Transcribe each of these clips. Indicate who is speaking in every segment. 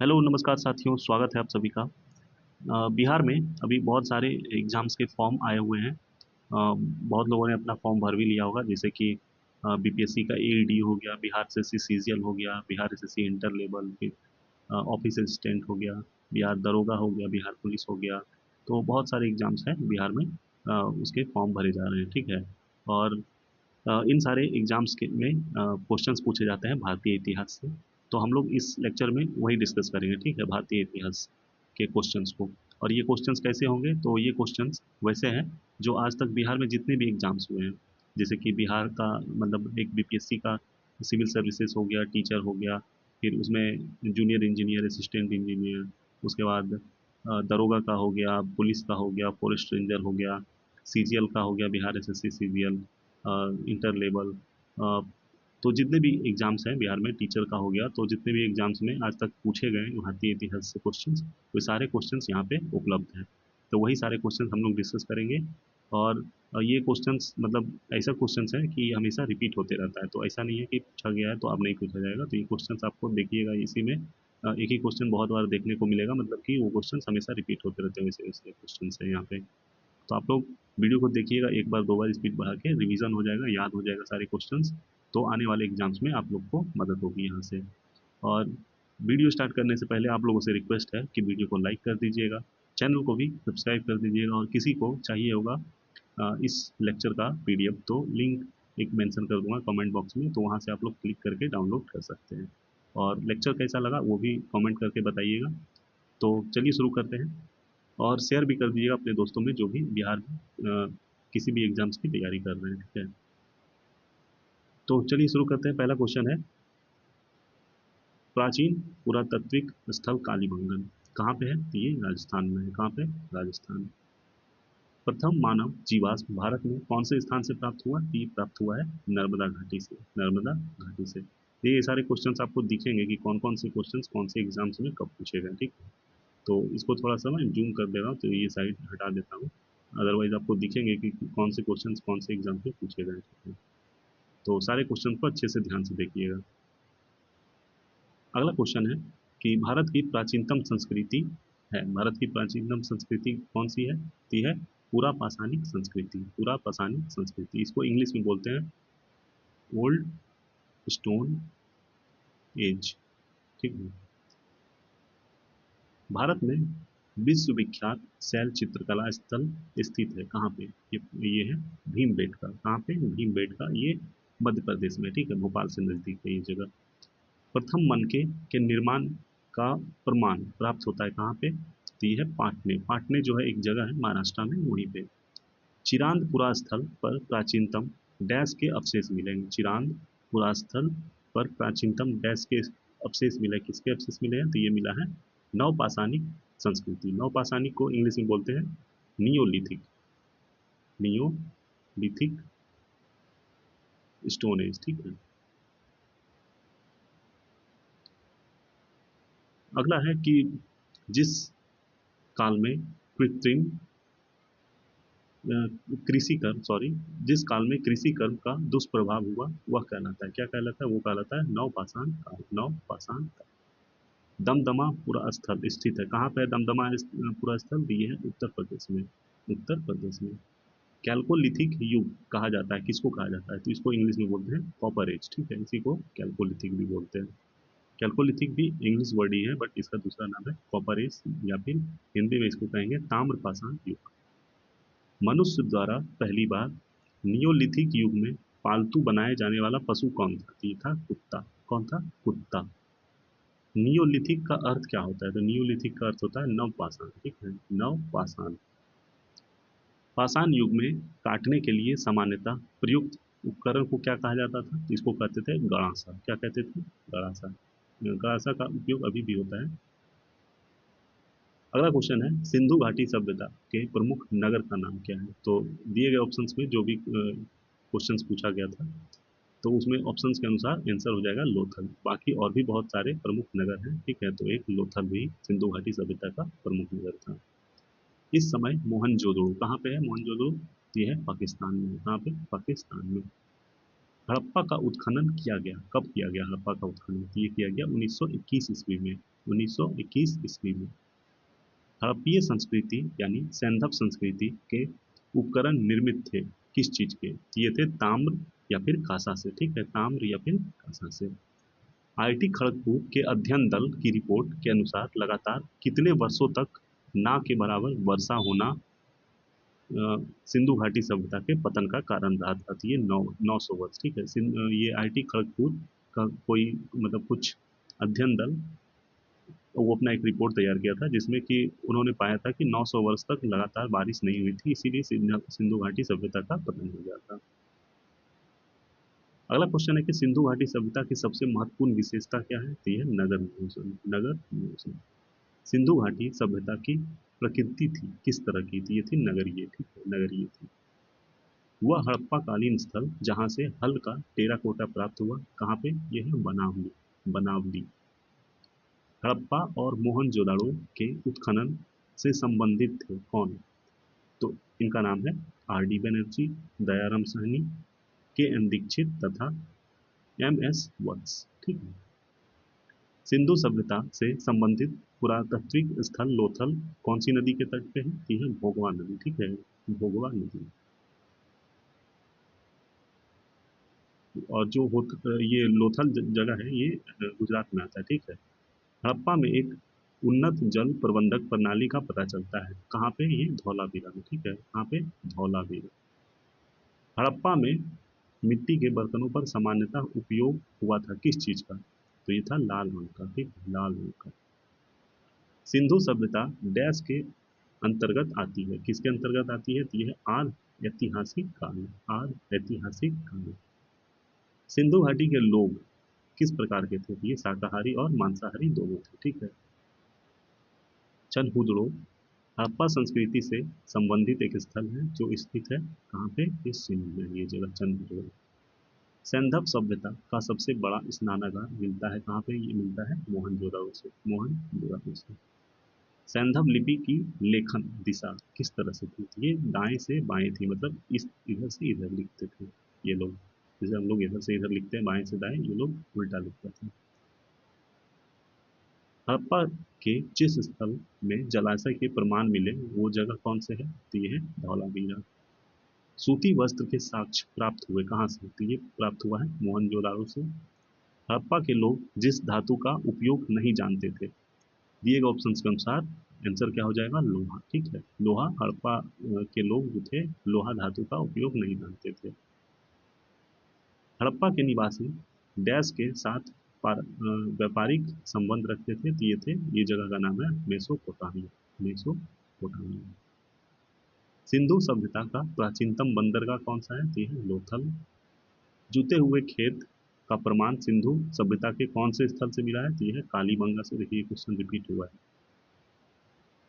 Speaker 1: Hello नमस्कार साथियों, स्वागत है आप सभी का। बिहार में अभी बहुत सारे एग्ज़ाम्स के फॉर्म आए हुए हैं। बहुत लोगों ने अपना फॉर्म भर भी लिया होगा, जैसे कि बीपीएससी का एईडी हो गया, बिहार एसएससी सीजीएल हो गया, बिहार एसएससी इंटर लेवल, फिर ऑफिस असिस्टेंट हो गया, बिहार दरोगा हो गया, बिहार पुलिस हो गया। तो बहुत सारे एग्ज़ाम्स हैं बिहार में, उसके फॉर्म भरे जा रहे हैं, ठीक है। और इन सारे एग्जाम्स के में क्वेश्चंस पूछे जाते हैं भारतीय इतिहास से। तो हम लोग इस लेक्चर में वही डिस्कस करेंगे, ठीक है, भारतीय इतिहास के क्वेश्चंस को। और ये क्वेश्चंस कैसे होंगे, तो ये क्वेश्चंस वैसे हैं जो आज तक बिहार में जितने भी एग्जाम्स हुए हैं, जैसे कि बिहार का मतलब एक बीपीएससी का सिविल सर्विसेज हो गया, टीचर हो गया, फिर उसमें जूनियर इंजीनियर, असिस्टेंट इंजीनियर, उसके बाद दरोगा का हो गया, पुलिस का हो गया, फॉरेस्ट रेंजर हो गया, सीजीएल का हो गया, Bihar SSC CGL, inter level. तो जितने भी एग्जाम्स हैं बिहार में, टीचर का हो गया, तो जितने भी एग्जाम्स में आज तक पूछे गए भारतीय इतिहास से क्वेश्चंस, वो सारे क्वेश्चंस यहाँ पे उपलब्ध हैं। तो वही सारे क्वेश्चंस हम लोग डिस्कस करेंगे। और ये क्वेश्चंस मतलब ऐसा क्वेश्चंस है कि हमेशा रिपीट होते रहता है, तो ऐसा नहीं है कि पूछा गया है तो अब नहीं पूछा जाएगा। तो ये क्वेश्चंस आपको देखिएगा, इसी में एक ही क्वेश्चन बहुत बार देखने को मिलेगा, मतलब कि वो क्वेश्चंस हमेशा रिपीट होते रहते हैं, वैसे वैसे क्वेश्चन है यहाँ पे। तो आप लोग वीडियो को देखिएगा, एक बार दो बार स्पीड बढ़ा के, रिवीजन हो जाएगा, याद हो जाएगा सारे क्वेश्चंस। तो आने वाले एग्जाम्स में आप लोग को मदद होगी यहाँ से। और वीडियो स्टार्ट करने से पहले आप लोगों से रिक्वेस्ट है कि वीडियो को लाइक कर दीजिएगा, चैनल को भी सब्सक्राइब कर दीजिएगा, और किसी को चाहिए होगा इस लेक्चर का पीडीएफ, तो लिंक एक मेंशन कर दूंगा कमेंट बॉक्स में, तो वहाँ से आप लोग क्लिक करके डाउनलोड कर सकते हैं। और लेक्चर कैसा लगा वो भी कमेंट करके बताइएगा। तो चलिए शुरू करते हैं। और शेयर भी कर दीजिएगा अपने दोस्तों में जो भी बिहार में किसी भी एग्जाम्स की तैयारी कर रहे हैं, ठीक है। तो चलिए शुरू करते हैं। पहला क्वेश्चन है, प्राचीन पुरातात्विक स्थल कालीबंगन कहाँ पे है? तो ये राजस्थान में है। कहाँ पे? राजस्थान। प्रथम मानव जीवाश्म भारत में कौन से स्थान से प्राप्त हुआ? तो ये प्राप्त हुआ है नर्मदा घाटी से। नर्मदा घाटी से। ये सारे क्वेश्चंस आपको दिखेंगे कि कौन कौन से क्वेश्चंस कौन से एग्जाम्स में कब पूछे गए, ठीक है। तो इसको थोड़ा सा मैं जूम कर दे रहा हूँ, तो ये साइड हटा देता हूँ। अदरवाइज आपको दिखेंगे कि कौन से क्वेश्चंस कौन से एग्जाम में पूछे गए, ठीक है। तो सारे क्वेश्चन को अच्छे से ध्यान से देखिएगा। अगला क्वेश्चन है कि भारत की प्राचीनतम संस्कृति है, भारत की प्राचीनतम संस्कृति कौन सी है? तो ये है पूरा पाषाणिक संस्कृति। पूरा पाषाणिक संस्कृति, इसको इंग्लिश में बोलते हैं ओल्ड स्टोन एज, ठीक है। भारत में विश्व विख्यात शैल चित्रकला स्थल स्थित है कहाँ पे? ये है भीमबेटका। कहाँ पे? भीमबेटका। ये मध्य प्रदेश में, ठीक है, भोपाल से नजदीक है ये जगह। प्रथम मनके के निर्माण का प्रमाण प्राप्त होता है कहाँ पे? तो ये है पाटने। पाटने जो है एक जगह है महाराष्ट्र में, वहीं पे। चिरांद पुरास्थल पर प्राचीनतम डैश के अवशेष मिलेंगे। चिरांद पुरास्थल पर प्राचीनतम डैश के अवशेष मिले। किसके अवशेष मिले हैं? तो ये मिला है नवपाषाणिक संस्कृति। नवपाषाणिक को इंग्लिश में बोलते हैं नियोलिथिक। नियोलिथिक स्टोन एज, ठीक है। अगला है कि जिस काल में कृत्रिम कृषि कर्म, सॉरी, जिस काल में कृषि कर्म का दुष्प्रभाव हुआ वह कहलाता है, क्या कहलाता है? वो कहलाता है नवपाषाण काल। नवपाषाण काल। दमदमा पुरा स्थल स्थित है कहाँ पे? है दमदमा पुरा स्थल? ये है उत्तर प्रदेश में। उत्तर प्रदेश में। कैल्कोलिथिक युग कहा जाता है, किसको कहा जाता है? तो इसको इंग्लिश में बोलते हैं कॉपर एज, ठीक है। इसी को कैल्कोलिथिक भी बोलते हैं। कैल्कोलिथिक भी इंग्लिश वर्ड ही है, बट इसका दूसरा नाम है कॉपर एज, या फिर हिंदी में इसको कहेंगे ताम्रपाषाण युग। मनुष्य द्वारा पहली बार नियोलिथिक युग में पालतू बनाए जाने वाला पशु कौन था? तो ये था कुत्ता। कौन था? कुत्ता। नियोलिथिक का अर्थ क्या होता है? तो नियोलिथिक का अर्थ होता है नवपाषाण, ठीक है, नवपाषाण। पाषाण युग में काटने के लिए सामान्यतः प्रयुक्त उपकरण को क्या कहा जाता था? इसको कहते थे गड़ासा। क्या कहते थे? गड़ासा। गड़ासा का उपयोग अभी भी होता है। अगला क्वेश्चन है, सिंधु घाटी सभ्यता के प्रमुख नगर का नाम क्या है? तो दिए गए ऑप्शंस में जो भी क्वेश्चंस पूछा गया था, तो उसमें ऑप्शंस के अनुसार आंसर हो जाएगा लोथल। बाकी और भी बहुत सारे प्रमुख नगर हैं, ठीक है, तो एक लोथल भी सिंधु घाटी सभ्यता का प्रमुख नगर था। इस समय मोहनजोदड़ो कहाँ पे है? मोहनजोदड़ो ये है पाकिस्तान में। कहाँ पे? पाकिस्तान में। हड़प्पा का उत्खनन किया गया, कब किया गया हड़प्पा का उत्खनन? तो ये किया गया 1921 ईस्वी में। 1921 ईस्वी में। हड़प्पीय संस्कृति यानी सैंधव संस्कृति के उपकरण निर्मित थे किस चीज के? तो ये थे ताम्र या फिर कांसा से। ठीक है, ताम्र या फिर कांसा से। आईआईटी खड़गपुर के अध्ययन दल की रिपोर्ट के अनुसार लगातार कितने वर्षों तक ना के बराबर वर्षा होना सिंधु घाटी सभ्यता के पतन का कारण रहा था? तो ये 900 वर्ष। ठीक है, ये आईआईटी खड़गपुर का कोई मतलब कुछ अध्ययन दल, वो अपना एक रिपोर्ट तैयार किया था जिसमें कि उन्होंने पाया था कि 900 वर्ष तक लगातार बारिश नहीं हुई थी, इसीलिए सिंधु घाटी सभ्यता का पतन हो गया था। अगला क्वेश्चन है कि सिंधु घाटी सभ्यता की सबसे महत्वपूर्ण विशेषता क्या है? तो यह नगर नियोजन। नगर नियोजन। सिंधु घाटी सभ्यता की प्रकृति थी किस तरह की? थी ये थी नगरीय। ठीक है, नगरीय थी। वह हड़प्पा कालीन स्थल जहां से हल का टेराकोटा प्राप्त हुआ, कहाँ पे? यह है बनावली। बनावली। हड़प्पा और मोहनजोदाड़ो के उत्खनन से संबंधित थे कौन? तो इनका नाम है आर डी बनर्जी, दयाराम साहनी, के एन दीक्षित तथा एम एस वत्स। ठीक है। सिंधु सभ्यता से संबंधित पुरातात्विक स्थल लोथल कौन सी नदी के तट पे है? ये है भोगवा नदी। ठीक है, भोगवा नदी। और जो ये लोथल जगह है, ये गुजरात में आता है। ठीक है। हड़प्पा में एक उन्नत जल प्रबंधक प्रणाली का पता चलता है, कहाँ पे? ये धौलावीरा में। ठीक है, कहाँ पे? धौलावीरा। हड़प्पा में मिट्टी के बर्तनों पर सामान्यतः उपयोग हुआ था किस चीज का? तो ये था लाल रंग का। ठीक है, लाल रंग का। सिंधु सभ्यता डैश के अंतर्गत आती है, किसके अंतर्गत आती है? तो यह है आर्य ऐतिहासिक काल। आर्य ऐतिहासिक काल। सिंधु घाटी के लोग किस प्रकार के थे? तो ये शाकाहारी और मांसाहारी दोनों थे। ठीक है। चनहुदड़ो हड़प्पा संस्कृति से संबंधित एक स्थल है जो स्थित है कहाँ पे? ये सिंध में। ये जगह चंद्रपुर। सैंधव सभ्यता का सबसे बड़ा स्नानागार मिलता है कहाँ पे? ये मिलता है मोहनजोदड़ो से। मोहनजोदड़ो से। सैंधव लिपि की लेखन दिशा किस तरह से थी? ये दाएं से बाएं थी, मतलब इस इधर से इधर लिखते थे ये लोग। जैसे हम लोग इधर से इधर लिखते हैं, बाएं से दाएं, ये लोग उल्टा लिखते थे। हड़प्पा के जिस स्थल में जलाशय के प्रमाण मिले वो जगह कौन से है? तो ये है धौलावीरा। सूती वस्त्र के साक्ष्य प्राप्त हुए कहाँ से? तो ये प्राप्त हुआ है मोहनजोदाड़ो से। हड़प्पा के लोग जिस धातु का उपयोग नहीं जानते थे, दिए गए ऑप्शंस के अनुसार आंसर क्या हो जाएगा? लोहा। ठीक है, लोहा। हड़प्पा के लोग जो थे लोहा धातु का उपयोग नहीं जानते थे। हड़प्पा के निवासी डैश के साथ व्यापारिक संबंध रखते थे, तो ये थे, ये जगह का नाम है मेसोपोटामिया। मेसोपोटामिया। सिंधु सभ्यता का प्राचीनतम बंदरगाह कौन सा है? तो ये है लोथल। जूते हुए खेत का प्रमाण सिंधु सभ्यता के कौन से स्थल से मिला है? तो ये है कालीबंगा से। देखिए क्वेश्चन रिपीट हुआ है।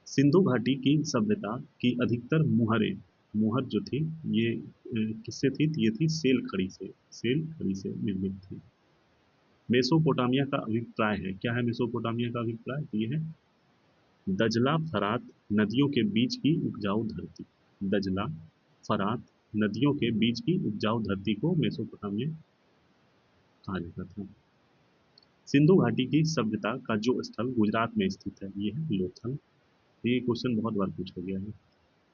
Speaker 1: सिंधु घाटी की सभ्यता की अधिकतर मुहरें, मुहर जो थी ये किससे थी? तो ये थी सेल खड़ी से। सेल खड़ी से निर्मित थी। मेसोपोटामिया का अभिप्राय है, क्या है मेसोपोटामिया का अभिप्राय? तो ये है दजला फरात नदियों के बीच की उपजाऊ धरती। दजला फरात नदियों के बीच की उपजाऊ धरती को मेसोपोटामिया कहा जाता था। सिंधु घाटी की सभ्यता का जो स्थल गुजरात में स्थित है, ये है लोथल। ये क्वेश्चन बहुत बार पूछा गया है।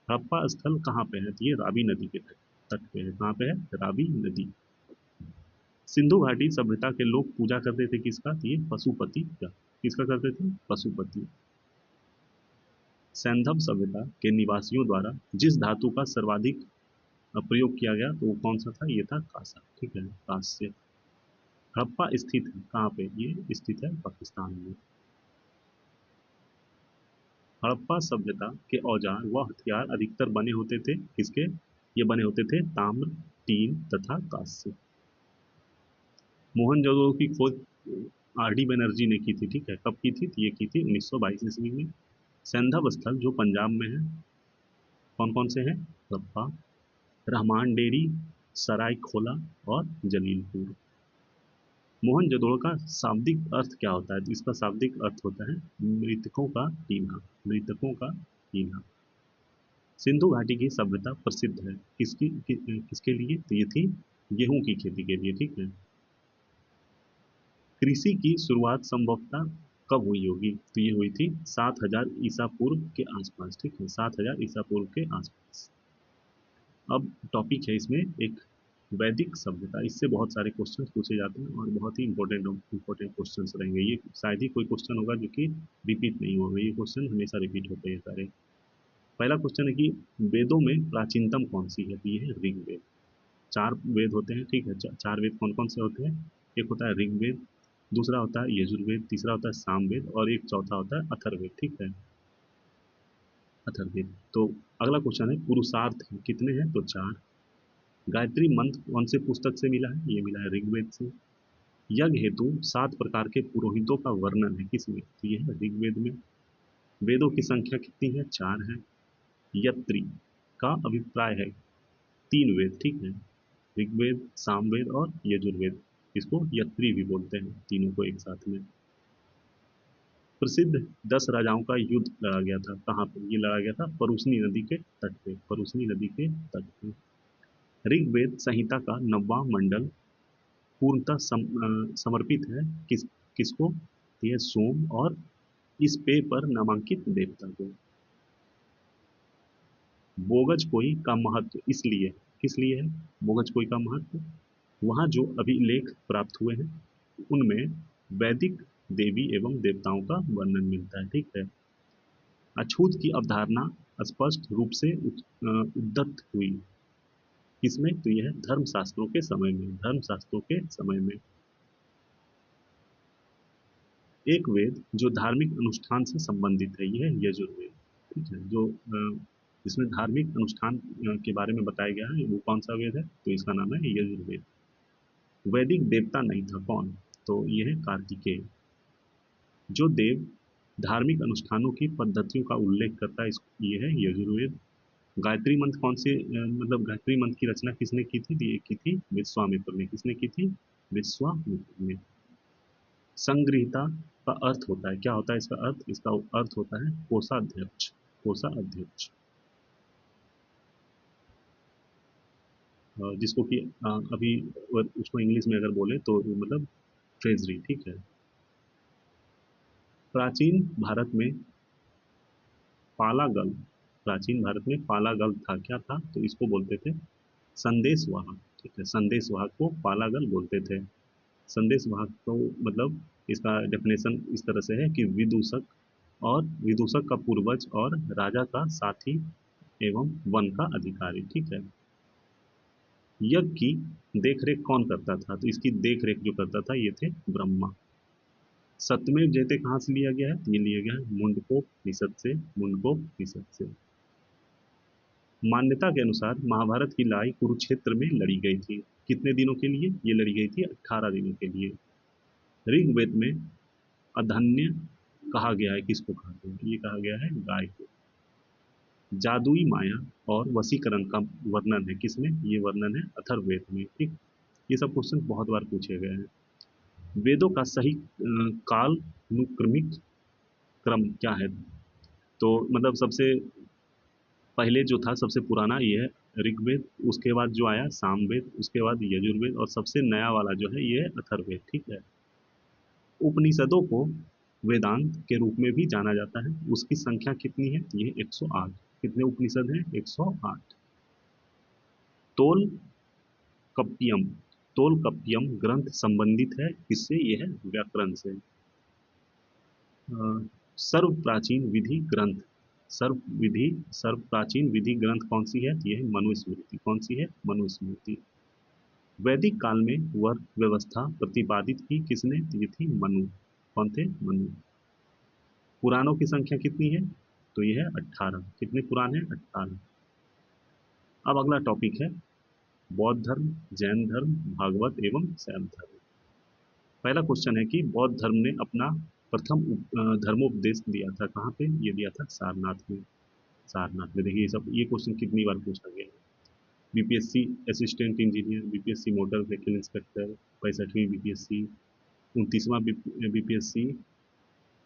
Speaker 1: हड़प्पा स्थल कहाँ पे है? तो ये रावी नदी के तट पे है। कहाँ पे है? रावी नदी। सिंधु घाटी सभ्यता के लोग पूजा करते थे किसका? तो ये पशुपति का। किसका करते थे? पशुपति। सैंधव सभ्यता के निवासियों द्वारा जिस धातु का सर्वाधिक प्रयोग किया गया तो वो कौन सा था? ये था कांसा। ठीक है, कांस्य। हड़प्पा स्थित है कहाँ पे? ये स्थित है पाकिस्तान में। हड़प्पा सभ्यता के औजार व हथियार अधिकतर बने होते थे किसके? ये बने होते थे ताम्र, टीन तथा कांस्य। मोहनजोदड़ो की खोज आर डी बनर्जी ने की थी। ठीक है, कब की थी? तो ये की थी 1922 ईस्वी में। सैंधव स्थल जो पंजाब में है, कौन कौन से हैं? हड़प्पा, रहमान डेरी, सराय खोला और जलीलपुर। मोहनजोदड़ो का शाब्दिक अर्थ क्या होता है? तो इसका शाब्दिक अर्थ होता है मृतकों का टीना। मृतकों का टीना। सिंधु घाटी की सभ्यता प्रसिद्ध है किसकी किसके लिए? तो ये थी गेहूं की खेती के लिए, ठीक है। कृषि की शुरुआत संभवतः कब हुई होगी? तो ये हुई थी 7000 ईसा पूर्व के आसपास, ठीक है, 7000 ईसा पूर्व के आसपास। अब टॉपिक है इसमें एक वैदिक सभ्यता। इससे बहुत सारे क्वेश्चन पूछे जाते हैं और बहुत ही इंपॉर्टेंट क्वेश्चन रहेंगे ये। शायद ही कोई क्वेश्चन होगा जो कि रिपीट नहीं होगा, ये क्वेश्चन हमेशा रिपीट होते हैं सारे। पहला क्वेश्चन है कि वेदों में प्राचीनतम कौन सी है? तो ये है ऋग्वेद। चार वेद होते हैं, ठीक है। चार वेद कौन कौन से होते हैं? एक होता है ऋग्वेद, दूसरा होता है यजुर्वेद, तीसरा होता है सामवेद और एक चौथा होता है अथर्ववेद, ठीक है, अथर्ववेद। तो अगला क्वेश्चन है पुरुषार्थ कितने हैं? तो चार। गायत्री मंत्र कौन से पुस्तक से मिला है? ये मिला है ऋग्वेद से। यज्ञ हेतु 7 प्रकार के पुरोहितों का वर्णन है किसमें? तो ये है ऋग्वेद में। वेदों की संख्या कितनी है? चार है। यत्री का अभिप्राय है 3 वेद, ठीक है, ऋग्वेद, सामवेद और यजुर्वेद। इसको यत्री भी बोलते हैं, तीनों को एक साथ में। प्रसिद्ध 10 राजाओं का युद्ध लड़ा गया था कहाँ पे? ये लड़ा गया था परुस्नी नदी के तट पे, परुस्नी नदी के तट पे। ऋग्वेद संहिता का 9वां मंडल पूर्णतः समर्पित है किसको? यह सोम और इस पे पर नामांकित देवता को। बोगज कोई का महत्व इसलिए, किस लिए है बोगज कोई का महत्व? वहाँ जो अभिलेख प्राप्त हुए हैं उनमें वैदिक देवी एवं देवताओं का वर्णन मिलता है, ठीक है। अछूत की अवधारणा स्पष्ट रूप से उद्धत हुई किसमें? तो यह धर्मशास्त्रों के समय में, धर्मशास्त्रों के समय में। एक वेद जो धार्मिक अनुष्ठान से संबंधित है, यह है यजुर्वेद, ठीक है। जो जिसमें धार्मिक अनुष्ठान के बारे में बताया गया है, वो कौन सा वेद है? तो इसका नाम है यजुर्वेद। वैदिक देवता नहीं था कौन? तो यह है कार्तिकेय। जो देव धार्मिक अनुष्ठानों की पद्धतियों का उल्लेख करता है, ये है यजुर्वेद। गायत्री मंत्र कौन से मतलब गायत्री मंत्र की रचना किसने की थी? ये की थी विश्वामित्र ने। किसने की थी? विश्वामित्र ने। संग्रहिता का अर्थ होता है, क्या होता है इसका अर्थ? इसका अर्थ होता है कोषाध्यक्ष, कोषाध्यक्ष। जिसको कि अभी उसको इंग्लिश में अगर बोले तो मतलब ट्रेजरी, ठीक है। प्राचीन भारत में पालागल, प्राचीन भारत में पालागल था, क्या था? तो इसको बोलते थे संदेशवाहक, ठीक है, संदेशवाहक को पालागल बोलते थे। संदेशवाहक तो मतलब इसका डेफिनेशन इस तरह से है कि विदूषक, और विदूषक का पूर्वज और राजा का साथी एवं वन का अधिकारी, ठीक है। यज्ञ की देखरेख कौन करता था? तो इसकी देखरेख जो करता था ये थे ब्रह्मा। सत्यमेव जयते कहाँ से लिया गया है? ये लिया गया है मुंडकोपनिषद से, मुंडकोपनिषद से। मान्यता के अनुसार महाभारत की लड़ाई कुरुक्षेत्र में लड़ी गई थी। कितने दिनों के लिए ये लड़ी गई थी? 18 दिनों के लिए। ऋग्वेद में अधन्य कहा गया है, किसको कहा गया है? ये कहा गया है गाय को। जादुई माया और वशीकरण का वर्णन है किसमें? ये वर्णन है अथर्ववेद में, ठीक। ये सब क्वेश्चन बहुत बार पूछे गए हैं। वेदों का सही काल अनुक्रमिक क्रम क्या है? तो मतलब सबसे पहले जो था, सबसे पुराना ये है ऋग्वेद, उसके बाद जो आया सामवेद, उसके बाद यजुर्वेद और सबसे नया वाला जो है ये है अथर्ववेद, ठीक है। उपनिषदों को वेदांत के रूप में भी जाना जाता है। उसकी संख्या कितनी है? ये 108। कितने उपनिषद हैं? 108। तोल कप्पियम, तोल कप्पियम ग्रंथ संबंधित है किससे? ये है व्याकरण से। सर्व प्राचीन विधि ग्रंथ, सर्व प्राचीन विधि ग्रंथ कौन सी है? ये है मनुस्मृति। कौन सी है? मनुस्मृति। वैदिक काल में वर्ग व्यवस्था प्रतिपादित की किसने? ये थी मनु। कौन थे? मनु। पुराणों की संख्या कितनी है? तो ये है 18। कितने पुराण है? 18। अब अगला टॉपिक है बौद्ध धर्म, जैन धर्म, भागवत एवं शैव धर्म। पहला क्वेश्चन है कि बौद्ध धर्म ने अपना प्रथम धर्मोपदेश दिया था कहाँ पे? ये दिया था सारनाथ में। सारनाथ में। देखिए ये क्वेश्चन कितनी बार पूछा गया है। BPSC assistant engineer, BPSC motor vehicle inspector, 65वीं बीपीएससी, 29वां बीपीएससी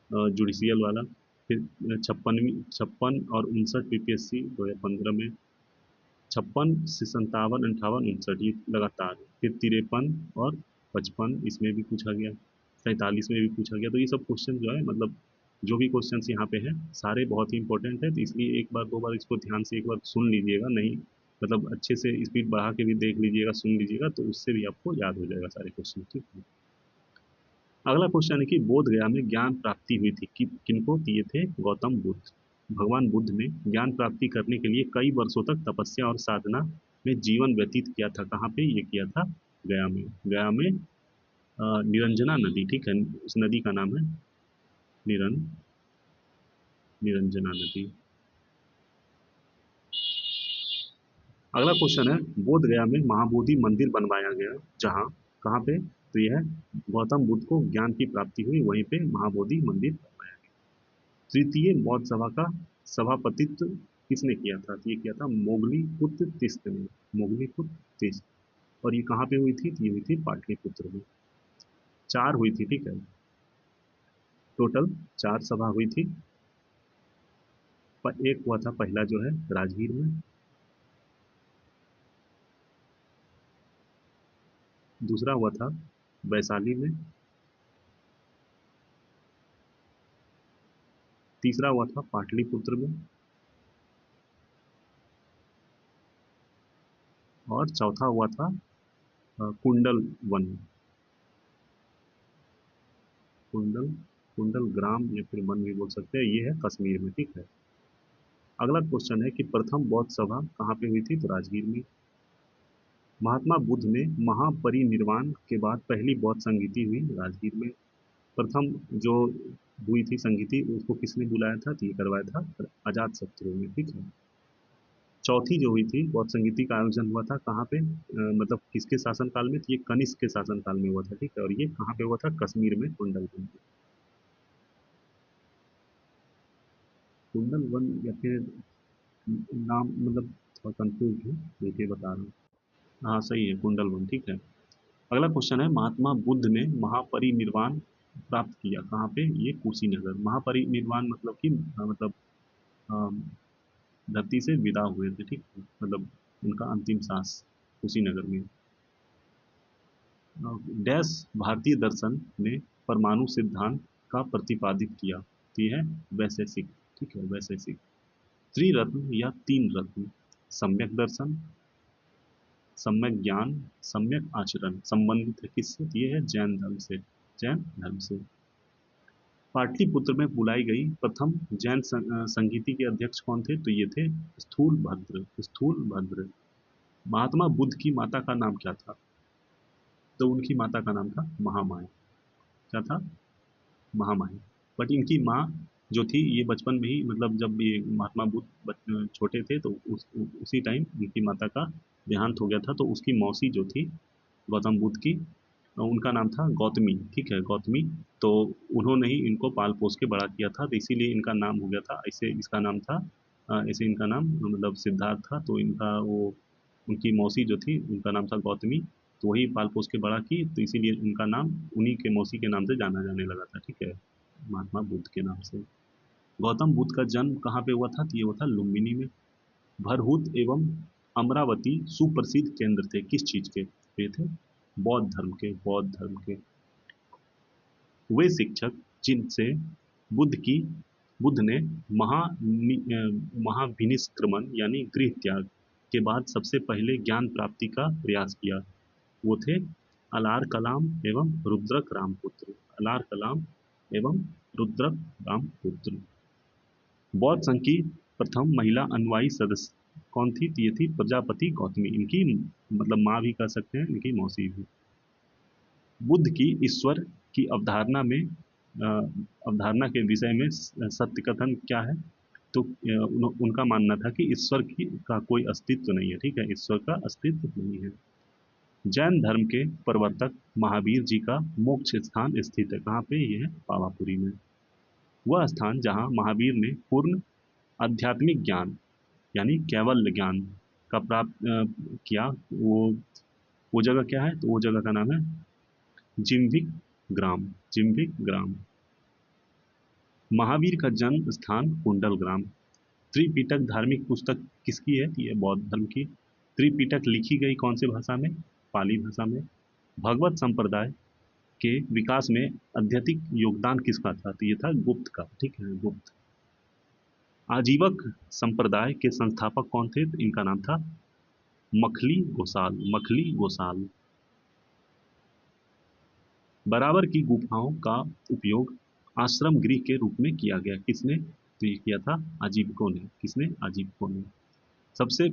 Speaker 1: जुडिशियल वाला, फिर 56 और 59 बीपीएससी 2015 में, 56 से 57 58 59 ये लगातार, फिर 53 और 55 इसमें भी पूछा गया, 47 में भी पूछा गया। तो ये सब क्वेश्चन जो है मतलब जो भी क्वेश्चंस यहाँ पे हैं सारे बहुत ही इंपॉर्टेंट है, तो इसलिए एक बार दो बार इसको ध्यान से एक बार सुन लीजिएगा, नहीं मतलब अच्छे से स्पीड बढ़ा के भी देख लीजिएगा, सुन लीजिएगा, तो उससे भी आपको याद हो जाएगा सारे क्वेश्चन, ठीक है। अगला क्वेश्चन है कि बोध गया में ज्ञान प्राप्ति हुई थी किनको, तो ये थे गौतम बुद्ध। भगवान बुद्ध ने ज्ञान प्राप्ति करने के लिए कई वर्षों तक तपस्या और साधना में जीवन व्यतीत किया था। कहाँ पे ये किया था? गया में। गया में निरंजना नदी, ठीक है, उस नदी का नाम है निरन निरंजना नदी। अगला क्वेश्चन है बोध गया में महाबोधि मंदिर बनवाया गया जहाँ, कहाँ पे, तो यह है गौतम बुद्ध को ज्ञान की प्राप्ति हुई वहीं पे महाबोधि मंदिर बनवाया गया। तृतीय बौद्ध सभा का सभापतित्व किसने किया था? तो ये किया था मोगली तिस्त ने। मोगली तिस्त। और ये कहाँ पे हुई थी? तो ये हुई थी पाटलिपुत्र में। 4 हुई थी, ठीक है, टोटल 4 सभा हुई थी। पर एक हुआ था पहला जो है राजगीर में, दूसरा हुआ था वैशाली में, तीसरा हुआ था पाटलिपुत्र में, और चौथा हुआ था कुंडल वन, कुंडल कुंडल ग्राम या फिर वन भी बोल सकते हैं, ये है कश्मीर में, ठीक है। अगला क्वेश्चन है कि प्रथम बौद्ध सभा कहाँ पे हुई थी? तो राजगीर में। महात्मा बुद्ध में महापरिनिर्वाण के बाद पहली बौद्ध संगीति हुई राजगीर में। प्रथम जो हुई थी संगीति उसको किसने बुलाया था? तो ये करवाया था अजात शत्रु ने, ठीक है। चौथी जो हुई थी बौद्ध संगीति का आयोजन हुआ था कहाँ पे, मतलब किसके शासन काल में? तो ये कनिष्क के शासन काल में हुआ था, ठीक है, और ये कहाँ पे हुआ था? कश्मीर में कुंडल वन। कुंडल वन या फिर नाम मतलब थोड़ा कंफ्यूज हूँ, देखिए बता रहा हूँ। हाँ सही है, कुंडल वन, ठीक है। अगला क्वेश्चन है महात्मा बुद्ध ने महापरिनिर्वाण प्राप्त किया कहाँ पे? ये कुशीनगर। महापरिनिर्वाण मतलब कि मतलब अ, धरती से विदा हुए थे, ठीक है, मतलब उनका अंतिम सांस कुशीनगर में। डैश भारतीय दर्शन ने परमाणु सिद्धांत का प्रतिपादित किया, तो ये है वैशेषिक, ठीक है, वैशेषिक। त्रिरत्न या 3 रत्न, सम्यक दर्शन, सम्यक ज्ञान, सम्यक आचरण, संबंधित है किससे? तो ये है जैन धर्म से, जैन धर्म से। पाटलिपुत्र में बुलाई गई प्रथम जैन संगीति के अध्यक्ष कौन थे? तो ये थे स्थूल भद्र, स्थूल भद्र। महात्मा बुद्ध की माता का नाम क्या था? तो उनकी माता का नाम था महामाया। क्या था? महामाया। बट इनकी माँ जो थी ये बचपन में ही मतलब जब ये महात्मा बुद्ध छोटे थे तो उसी टाइम इनकी माता का देहांत हो गया था, तो उसकी मौसी जो थी गौतम बुद्ध की, उनका नाम था गौतमी, ठीक है, गौतमी। तो उन्होंने ही इनको पाल पोस के बड़ा किया था, तो इसीलिए इनका नाम हो गया था ऐसे, इसका नाम था ऐसे इनका नाम मतलब सिद्धार्थ था, तो इनका वो उनकी मौसी जो थी उनका नाम था गौतमी, तो वही पाल पोस के बड़ा की, तो इसीलिए उनका नाम उन्हीं के मौसी के नाम से जाना जाने लगा था, ठीक है, महात्मा बुद्ध के नाम से। गौतम बुद्ध का जन्म कहाँ पे हुआ था? तो ये हुआ था लुम्बिनी में। भरहुत एवं अमरावती सुप्रसिद्ध केंद्र थे किस चीज के? तो ये थे बौद्ध धर्म के, बौद्ध धर्म के। वे शिक्षक जिनसे बुद्ध की बुद्ध ने महाविनिष्क्रमण यानी गृह त्याग के बाद सबसे पहले ज्ञान प्राप्ति का प्रयास किया, वो थे अलार कलाम एवं रुद्रक रामपुत्र। अलार कलाम एवं रुद्रक रामपुत्र। बौद्ध संघ की प्रथम महिला अनुयायी सदस्य कौन थी? तो ये थी प्रजापति गौतमी, इनकी मतलब माँ भी कह सकते हैं, इनकी मौसी भी। बुद्ध की ईश्वर की अवधारणा में अवधारणा के विषय में सत्य कथन क्या है? तो उनका मानना था कि ईश्वर की का कोई अस्तित्व नहीं है, ठीक है, ईश्वर का अस्तित्व नहीं है। जैन धर्म के प्रवर्तक महावीर जी का मोक्ष स्थान स्थित है कहाँ पे? यह है पावापुरी में। वह स्थान जहाँ महावीर ने पूर्ण आध्यात्मिक ज्ञान यानी कैवल्य ज्ञान का प्राप्त किया, वो जगह क्या है? तो वो जगह का नाम है जिम्भिक ग्राम, जिम्भिक ग्राम। महावीर का जन्म स्थान कुंडल ग्राम। त्रिपिटक धार्मिक पुस्तक किसकी है? ये बौद्ध धर्म की। त्रिपिटक लिखी गई कौन सी भाषा में? पाली भाषा में। भगवत संप्रदाय के विकास में अत्यधिक योगदान किसका था? तो ये था गुप्त का, ठीक है, गुप्त। आजीवक संप्रदाय के संस्थापक कौन थे? तो इनका नाम था मखली गोसाल, मखली गोसाल। बराबर की गुफाओं का उपयोग आश्रम गृह के रूप में किया गया, किसने? तो ये किया था आजीवकों ने। किसने? आजीवकों ने। सबसे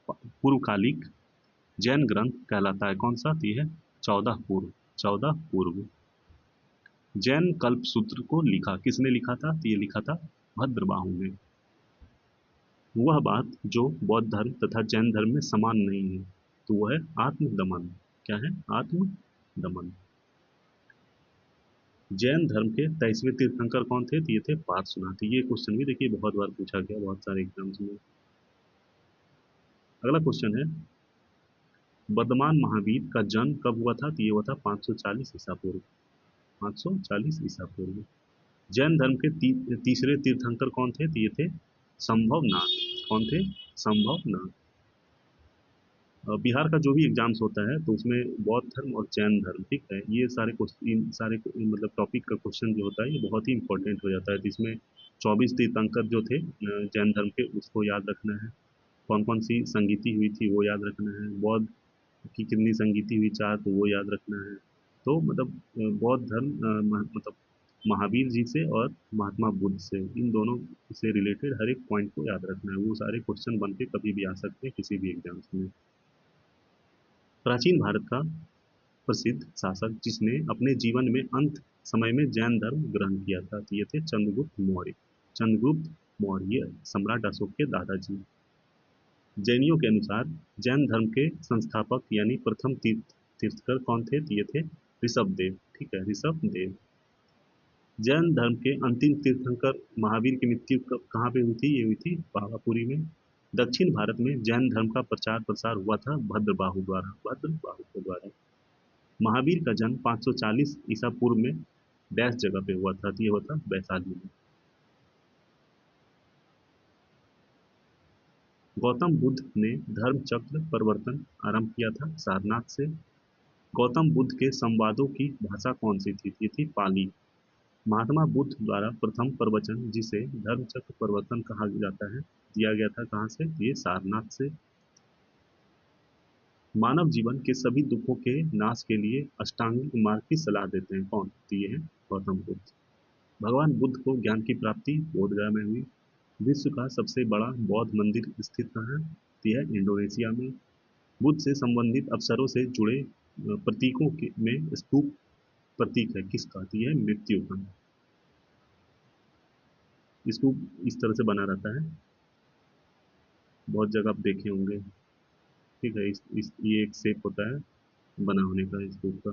Speaker 1: पूर्वकालिक जैन ग्रंथ कहलाता है कौन सा? तो ये है 14 पूर्व, 14 पूर्व। जैन कल्प सूत्र को लिखा किसने लिखा था? तो ये लिखा था भद्रबाहु ने। वह बात जो बौद्ध धर्म तथा जैन धर्म में समान नहीं है, तो वह है आत्मदमन। क्या है? आत्मदमन। जैन धर्म के 23वें तीर्थंकर कौन थे? तो ये थे पार्श्वनाथ। ये क्वेश्चन भी देखिए बहुत बार पूछा गया, बहुत सारे एग्जाम्स में। अगला क्वेश्चन है, वर्धमान महावीर का जन्म कब हुआ था? तो ये हुआ था 540 ईसा पूर्व, 540 ईसा पूर्व। जैन धर्म के तीसरे तीर्थंकर कौन थे? तो ये थे संभवनाथ। कौन थे? संभवनाथ। बिहार का जो भी एग्जाम्स होता है तो उसमें बौद्ध धर्म और जैन धर्म, ठीक है, ये सारे इन सारे मतलब टॉपिक का क्वेश्चन जो होता है ये बहुत ही इंपॉर्टेंट हो जाता है। तो इसमें 24 तीर्थंकर जो थे जैन धर्म के, उसको याद रखना है। कौन कौन सी संगीति हुई थी वो याद रखना है। बौद्ध की कितनी संगीति हुई? 4, तो वो याद रखना है। तो मतलब बौद्ध धर्म मतलब महावीर जी से और महात्मा बुद्ध से, इन दोनों से रिलेटेड हर एक पॉइंट को याद रखना है। वो सारे क्वेश्चन बन के कभी भी आ सकते हैं किसी भी एग्जाम्स में। प्राचीन भारत का प्रसिद्ध शासक जिसने अपने जीवन में अंत समय में जैन धर्म ग्रहण किया था, तो ये थे चंद्रगुप्त मौर्य। चंद्रगुप्त मौर्य सम्राट अशोक के दादाजी। जैनियों के अनुसार जैन धर्म के संस्थापक यानी प्रथम तीर्थकर कौन थे? तो ये थे ऋषभ देव, ठीक है, ऋषभ देव। जैन धर्म के अंतिम तीर्थंकर महावीर की मृत्यु कहाँ पे हुई थी? ये हुई थी पावापुरी में। दक्षिण भारत में जैन धर्म का प्रचार प्रसार हुआ था भद्रबाहु द्वारा, भद्रबाहु के द्वारा। महावीर का जन्म 540 ईसा पूर्व में डैश जगह पे हुआ था, तो ये हुआ था वैशाली में। गौतम बुद्ध ने धर्म चक्र परिवर्तन आरंभ किया था सारनाथ से। गौतम बुद्ध के संवादों की भाषा कौन सी थी? ये थी पाली। महात्मा बुद्ध द्वारा प्रथम प्रवचन जिसे धर्म चक्र परिवर्तन कहा जाता है, दिया गया था कहाँ से? ये सारनाथ से। मानव जीवन के सभी दुखों के नाश के लिए अष्टांगिक मार्ग की सलाह देते हैं कौन? तो ये है गौतम बुद्ध। भगवान बुद्ध को ज्ञान की प्राप्ति बोधगया में हुई। विश्व का सबसे बड़ा बौद्ध मंदिर स्थित कहाँ है? तो यह है इंडोनेशिया में। बुद्ध से संबंधित अवसरों से जुड़े प्रतीकों में स्तूप प्रतीक है किसका? तो यह है मृत्यु का। स्तूप इस तरह से बना रहता है, बहुत जगह आप देखे होंगे, ठीक है। ये एक शेप होता है बना होने का स्तूप का।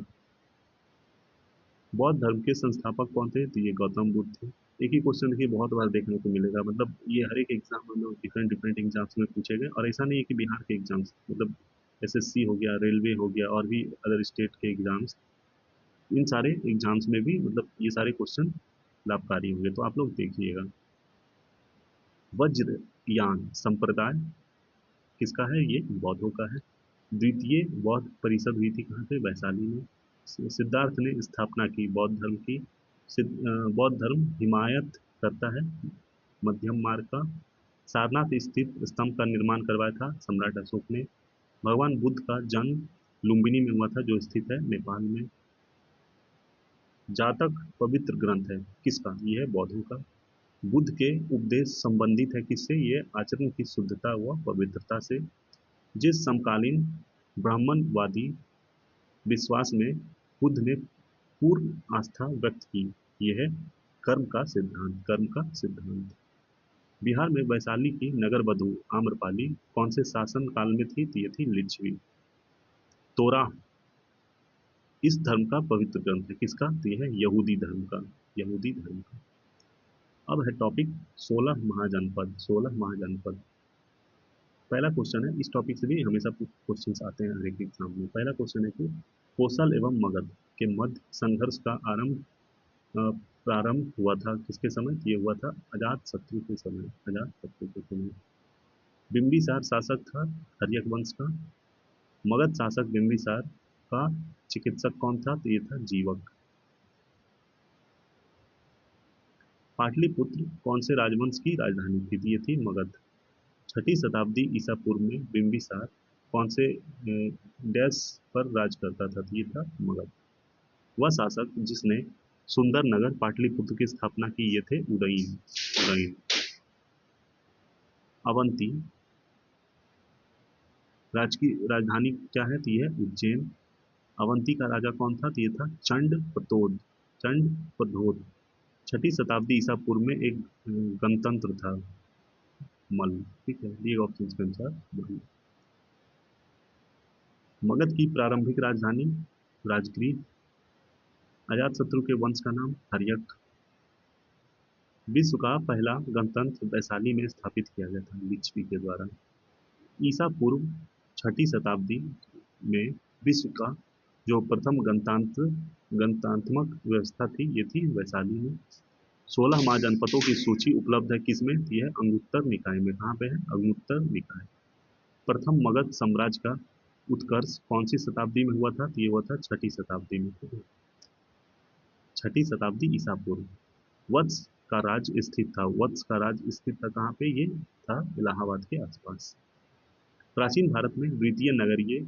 Speaker 1: बौद्ध धर्म के संस्थापक कौन थे? तो ये गौतम बुद्ध थे। एक ही क्वेश्चन देखिए बहुत बार देखने को मिलेगा, मतलब ये हर एक एग्जाम में डिफरेंट डिफरेंट एग्जाम्स में पूछे गए, और ऐसा नहीं है कि बिहार के एग्जाम्स, मतलब एसएससी हो गया, रेलवे हो गया, और भी अदर स्टेट के एग्जाम्स, इन सारे एग्जाम्स में भी मतलब ये सारे क्वेश्चन लाभकारी होंगे, तो आप लोग देखिएगा। वज्रयान संप्रदाय किसका है? ये बौद्धों का है। द्वितीय बौद्ध परिषद हुई थी कहाँ पे? वैशाली में। सिद्धार्थ ने स्थापना की बौद्ध धर्म की। बौद्ध धर्म हिमायत करता है मध्यम मार्ग का। सारनाथ स्थित स्तंभ का निर्माण करवाया था सम्राट अशोक ने। भगवान बुद्ध का जन्म लुम्बिनी में हुआ था जो स्थित है नेपाल में। जातक पवित्र ग्रंथ है किसका? ये है बौद्धों का। बुद्ध के उपदेश संबंधित है किससे? ये आचरण की शुद्धता व पवित्रता से। जिस समकालीन ब्राह्मणवादी विश्वास में बुद्ध ने पूर्ण आस्था व्यक्त की, यह है कर्म का सिद्धांत, कर्म का सिद्धांत। बिहार में वैशाली की नगर वधु आम्रपाली कौन से शासन काल में थी? तो ये थी लिच्छवी। तोरा इस धर्म का पवित्र ग्रंथ है किसका? तो यह है यहूदी धर्म का, यहूदी धर्म का। अब है टॉपिक 16 महाजनपद, 16 महाजनपद। पहला क्वेश्चन है, इस टॉपिक से भी हमेशा क्वेश्चंस आते हैं हर एक एग्जाम में। पहला क्वेश्चन है कि कोसल एवं मगध के मध्य संघर्ष का अ, प्रारंभ हुआ था किसके समय? ये हुआ था अजात शत्रु के समय, अजात शत्रु के समय। बिंबिसार शासक था हर्यक वंश का। मगध शासक बिंबिसार का चिकित्सक कौन था? तो ये था जीवक। पाटलिपुत्र कौन से राजवंश की राजधानी थी? तो ये थी मगध। छठी शताब्दी ईसा पूर्व में बिंबिसार कौन से डैश पर राज करता था? तो ये था मगध। वह शासक जिसने सुंदर नगर पाटलिपुत्र की स्थापना की, ये थे उदयन। उदयन। अवंती राज की राजधानी क्या है? तो ये है उज्जैन। अवंती का राजा कौन था? तो ये था चंड प्रतोद। चंड प्रतोद। छठी शताब्दी ईसा पूर्व में एक गणतंत्र था मल। ठीक है, ये ऑप्शन के अनुसार मल। मगध की प्रारंभिक राजधानी राजगृह। अजातशत्रु के वंश का नाम हर्यक। विश्व का पहला गणतंत्र वैशाली में स्थापित किया गया था लिच्छवी के द्वारा। ईसा पूर्व छठी शताब्दी में विश्व का जो प्रथम गणतांत्मक व्यवस्था थी, ये थी वैशाली में। 16 महाजनपदों की सूची उपलब्ध है किसमें? यह है अंगुत्तर निकाय में। कहाँ पे है? अंगुत्तर निकाय। प्रथम मगध साम्राज्य का उत्कर्ष कौन सी शताब्दी में हुआ था? तो ये हुआ था छठी शताब्दी में। छठी शताब्दी ईसा पूर्व। वत्स का राज स्थित था। वत्स का राज स्थित था कहाँ पे? ये था इलाहाबाद के आसपास। प्राचीन भारत में द्वितीय नगरीय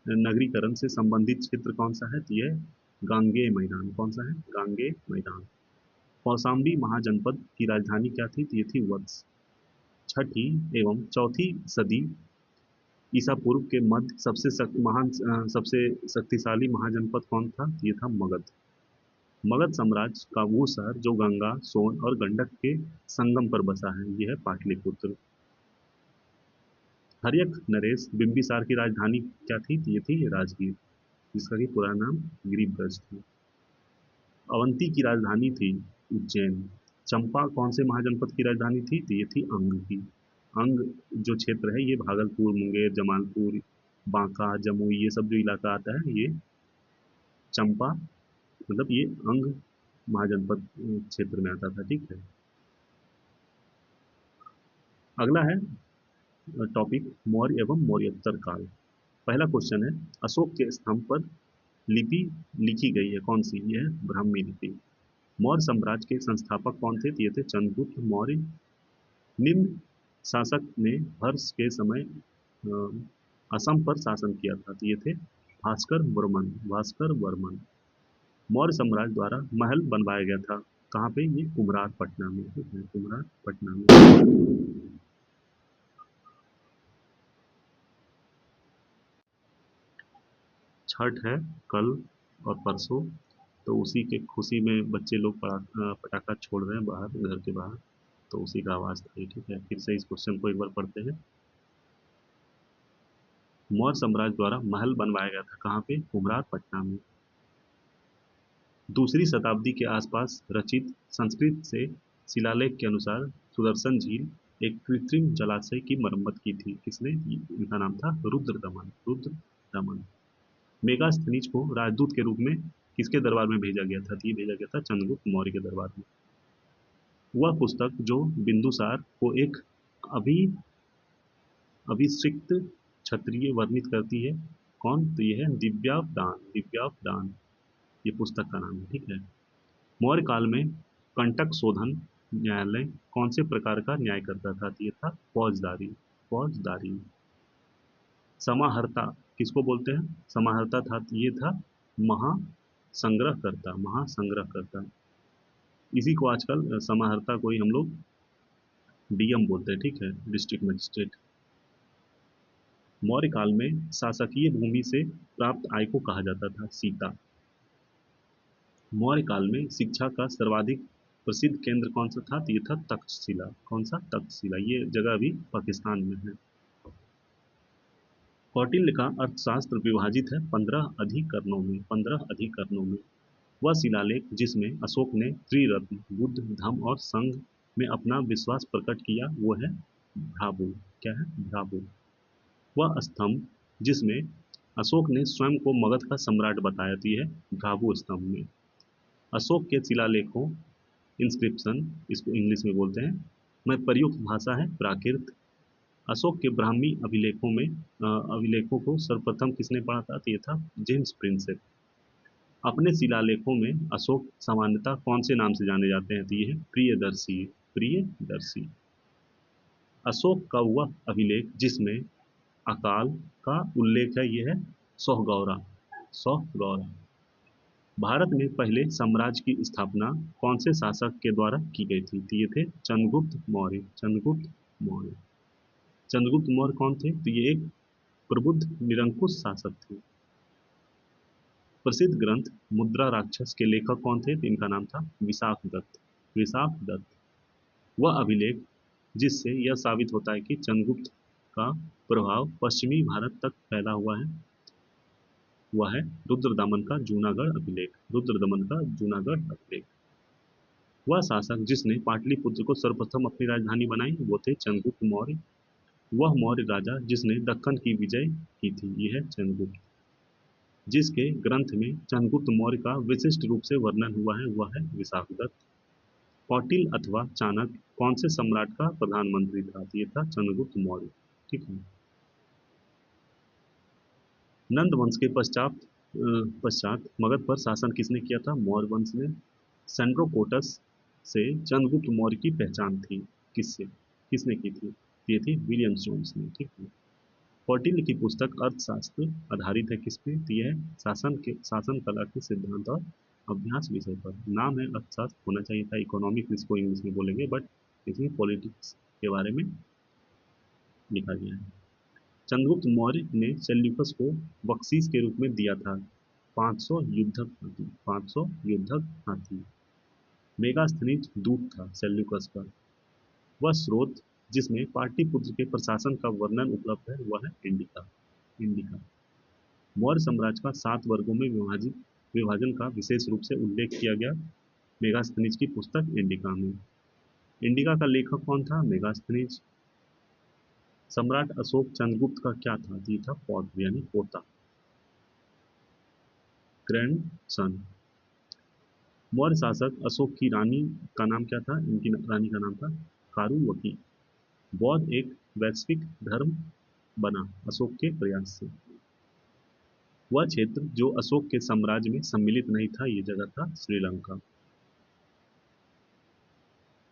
Speaker 1: नगरीकरण से संबंधित क्षेत्र कौन सा है? तो यह गांगेय मैदान। कौन सा है? गांगेय मैदान। कौशाम्बी महाजनपद की राजधानी क्या थी? तो ये थी वत्स। छठी एवं चौथी सदी ईसा पूर्व के मध्य सबसे शक्तिशाली महाजनपद कौन था? तो ये था मगध। मगध साम्राज्य का वो शहर जो गंगा, सोन और गंडक के संगम पर बसा है, यह है पाटलिपुत्र। हर्यक नरेश बिंबिसार की राजधानी क्या थी? तो ये थी राजगीर, जिसका कि पूरा नाम गिरिब्रज था। अवंती की राजधानी थी उज्जैन। चंपा कौन से महाजनपद की राजधानी थी? तो ये थी अंग की। अंग जो क्षेत्र है, ये भागलपुर, मुंगेर, जमालपुर, बांका, जमुई, ये सब जो इलाका आता है, ये चंपा मतलब ये अंग महाजनपद क्षेत्र में आता था। ठीक है। अगला है टॉपिक मौर्य एवं मौर्योत्तर काल। पहला क्वेश्चन है, अशोक के स्तंभ पर लिपि लिखी गई है कौन सी? ये है ब्राह्मी लिपि। मौर्य साम्राज्य के संस्थापक कौन थे? तो ये थे चंद्रगुप्त मौर्य। निम्न शासक ने हर्ष के समय असम पर शासन किया था? तो ये थे भास्कर वर्मन। भास्कर वर्मन। मौर्य साम्राज्य द्वारा महल बनवाया गया था कहाँ पे? ये कुम्हरार पटना में। ठीक है, कुम्हरार पटना में। छठ है कल और परसों, तो उसी के खुशी में बच्चे लोग पटाखा छोड़ रहे हैं बाहर, घर के बाहर। तो उसी का आवाज़ था ये। ठीक है, फिर से इस क्वेश्चन को एक बार पढ़ते हैं। मौर्य साम्राज्य द्वारा महल बनवाया गया था कहाँ पे? कुम्हरार पटना में। दूसरी शताब्दी के आसपास रचित संस्कृत से शिलालेख के अनुसार सुदर्शन झील एक कृत्रिम जलाशय की मरम्मत की थी किसने? इनका नाम था रुद्रदमन। रुद्रदमन। मेगास्थनीज को राजदूत के रूप में किसके दरबार में भेजा गया था? तो ये भेजा गया था चंद्रगुप्त मौर्य के दरबार में। वह पुस्तक जो बिंदुसार को एक अभी अभिषिक्त क्षत्रिय वर्णित करती है, कौन? तो ये है दिव्यावदान। दिव्यावदान ये पुस्तक का नाम है। ठीक है। मौर्य काल में कंटक शोधन न्यायालय कौन से प्रकार का न्याय करता था? तो ये था फौजदारी। फौजदारी। समाहर्ता किसको बोलते हैं? समाहर्ता था, ये था महासंग्रहकर्ता। महासंग्रहकर्ता। इसी को आजकल समाहर्ता को ही हम लोग डीएम बोलते हैं। ठीक है, डिस्ट्रिक्ट मजिस्ट्रेट। मौर्य काल में शासकीय भूमि से प्राप्त आय को कहा जाता था सीता। मौर्य काल में शिक्षा का सर्वाधिक प्रसिद्ध केंद्र कौन सा था? तो ये था तक्षशिला। कौन सा? तक्षशिला। ये जगह अभी पाकिस्तान में है। कौटिल्य का अर्थशास्त्र विभाजित है 15 अधिकरणों में। 15 अधिकरणों में। वह शिलालेख जिसमें अशोक ने त्रिरत्न बुद्ध, धम्म और संघ में अपना विश्वास प्रकट किया, वो है भ्राबु। क्या है? भ्राबु। वह स्तंभ जिसमें अशोक ने स्वयं को मगध का सम्राट बताया, तो यह है भ्राबु स्तंभ में। अशोक के शिलालेखों इंस्क्रिप्शन, इसको इंग्लिश में बोलते हैं, में प्रयुक्त भाषा है प्राकृत। अशोक के ब्राह्मी अभिलेखों को सर्वप्रथम किसने पढ़ा था? तो ये था जेम्स प्रिंसेप। अपने शिलालेखों में अशोक सामान्यतः कौन से नाम से जाने जाते हैं? तो ये है प्रियदर्शी। प्रियदर्शी। अशोक का वह अभिलेख जिसमें अकाल का उल्लेख है, ये है सोहगौरा। सोहगौरा। भारत में पहले साम्राज्य की स्थापना कौन से शासक के द्वारा की गई थी? तो ये थे चंद्रगुप्त मौर्य। चंद्रगुप्त मौर्य। चंद्रगुप्त मौर्य कौन थे? तो ये एक प्रबुद्ध निरंकुश शासक थे। प्रसिद्ध ग्रंथ मुद्रा राक्षस के लेखक कौन थे? तो इनका नाम था विशाख दत्त। विशाख दत्त। वह अभिलेख जिससे यह साबित होता है कि चंद्रगुप्त का प्रभाव पश्चिमी भारत तक फैला हुआ है, वह है रुद्रदमन का जूनागढ़ अभिलेख। रुद्रदमन का जूनागढ़ अभिलेख। वह शासक जिसने पाटलिपुत्र को सर्वप्रथम अपनी राजधानी बनाई, वो थे चंद्रगुप्त मौर्य। वह मौर्य राजा जिसने दक्कन की विजय की थी, यह है चंद्रगुप्त। जिसके ग्रंथ में चंद्रगुप्त मौर्य का विशिष्ट रूप से वर्णन हुआ है, वह है विशाखदत्त। कौटिल्य अथवा चाणक्य कौन से सम्राट का प्रधानमंत्री था? ये था चंद्रगुप्त मौर्य। ठीक है। नंद वंश के पश्चात मगध पर शासन किसने किया था? मौर्य वंश ने। सेंड्रोकोटस से चंद्रगुप्त मौर्य की पहचान थी किससे? किसने की थी? ये थी विलियम जोन्स ने। ठीक है। कौटिल्य की पुस्तक अर्थशास्त्र आधारित है किस पे? तो यह है शासन कला के सिद्धांत और अभ्यास विषय पर। नाम है अर्थशास्त्र, होना चाहिए था इकोनॉमिक्स, इसको इंग्लिश में बोलेंगे, बट इसमें पॉलिटिक्स के बारे में लिखा गया है। चंद्रगुप्त मौर्य ने सेल्यूकस को बख्शीश के रूप में दिया था 500 युद्धक हाथी। 500 युद्धक हाथी। मेगास्थनीज दूत था सेल्यूकस का। वह स्रोत जिसमें पाटलिपुत्र के प्रशासन का वर्णन उपलब्ध है, वह है इंडिका। इंडिका। मौर्य साम्राज्य का 7 वर्गों में विभाजन का विशेष रूप से उल्लेख किया गया मेगास्थनीज की पुस्तक इंडिका में। इंडिका का लेखक कौन था? मेगास्थनीज। सम्राट अशोक चंद्रगुप्त का क्या था? ये था पौत्र यानी पोता, ग्रैंड सन। मौर्य शासक अशोक की रानी का नाम क्या था? इनकी रानी का नाम था कारुवती। बौद्ध एक वैश्विक धर्म बना अशोक के प्रयास से। वह क्षेत्र जो अशोक के साम्राज्य में सम्मिलित नहीं था, ये जगह था श्रीलंका।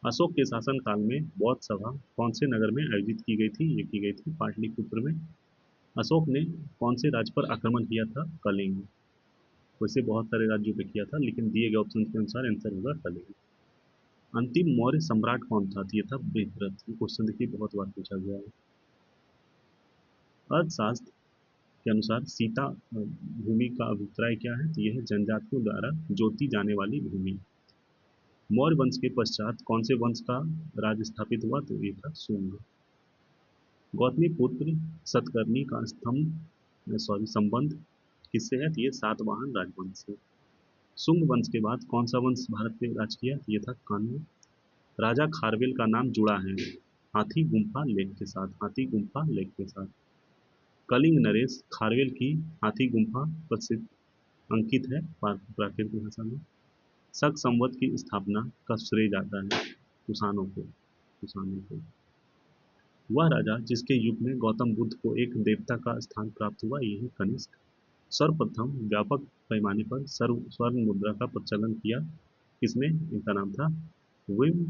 Speaker 1: अशोक के शासन काल में बौद्ध सभा कौन से नगर में आयोजित की गई थी? ये की गई थी पाटलिपुत्र में। अशोक ने कौन से राज्य पर आक्रमण किया था? कलिंग। वैसे बहुत सारे राज्यों पे किया था, लेकिन दिए गए ऑप्शन के अनुसार आंसर होगा कलिंग। अंतिम मौर्य सम्राट कौन था? ये था बृहद्रथ। क्वेश्चन देखिए बहुत बार पूछा गया है। अर्थशास्त्र के अनुसार सीता भूमि का अभिप्राय क्या है? तो यह है जनजातियों द्वारा जोती जाने वाली भूमि। मौर्य वंश के पश्चात कौन से वंश का राज स्थापित हुआ? तो ये था शुंग। गौतमी पुत्र सतकर्णी का संबंध किससे है? तो ये सातवाहन राजवंश से। शुंग वंश के बाद कौन सा वंश भारत पे राज किया? तो ये था कण्व। राजा खारवेल का नाम जुड़ा है हाथी गुम्फा लेक के साथ। हाथी गुम्फा लेक के साथ। कलिंग नरेश खारवेल की हाथी गुम्फा प्रसिद्ध अंकित है प्राकृत भाषा में। शक संवत की स्थापना का श्रेय जाता है कुषाणों को। कुषाणों को। वह राजा जिसके युग में गौतम बुद्ध को एक देवता का स्थान प्राप्त हुआ, यह है कनिष्क। सर्वप्रथम व्यापक पैमाने पर स्वर्ण मुद्रा का प्रचलन किया किसने? इनका नाम था विम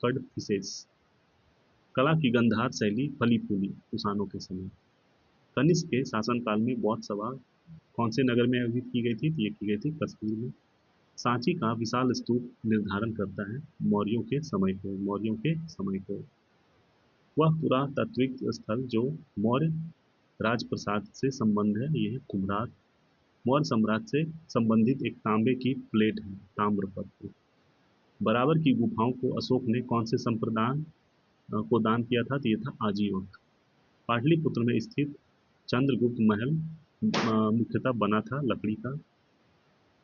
Speaker 1: कडफिसेस। कला की गंधार शैली फली फूली कुषाणों के समय। कनिष्क के शासनकाल में बौद्ध सभा कौन से नगर में आयोजित की गई थी? तो ये की गई थी कश्मीर में। सांची का विशाल स्तूप निर्धारण करता है मौर्यों के समय को। मौर्यों के समय को। वह पुरातात्विक स्थल जो मौर्य राजप्रसाद से संबंध है, यह है कुम्भरार। मौर्य सम्राट से संबंधित एक तांबे की प्लेट है ताम्रपत्र। बराबर की गुफाओं को अशोक ने कौन से संप्रदाय को दान किया था? तो ये था आजीवक। पाटलिपुत्र में स्थित चंद्रगुप्त महल मुख्यतः बना था लकड़ी का।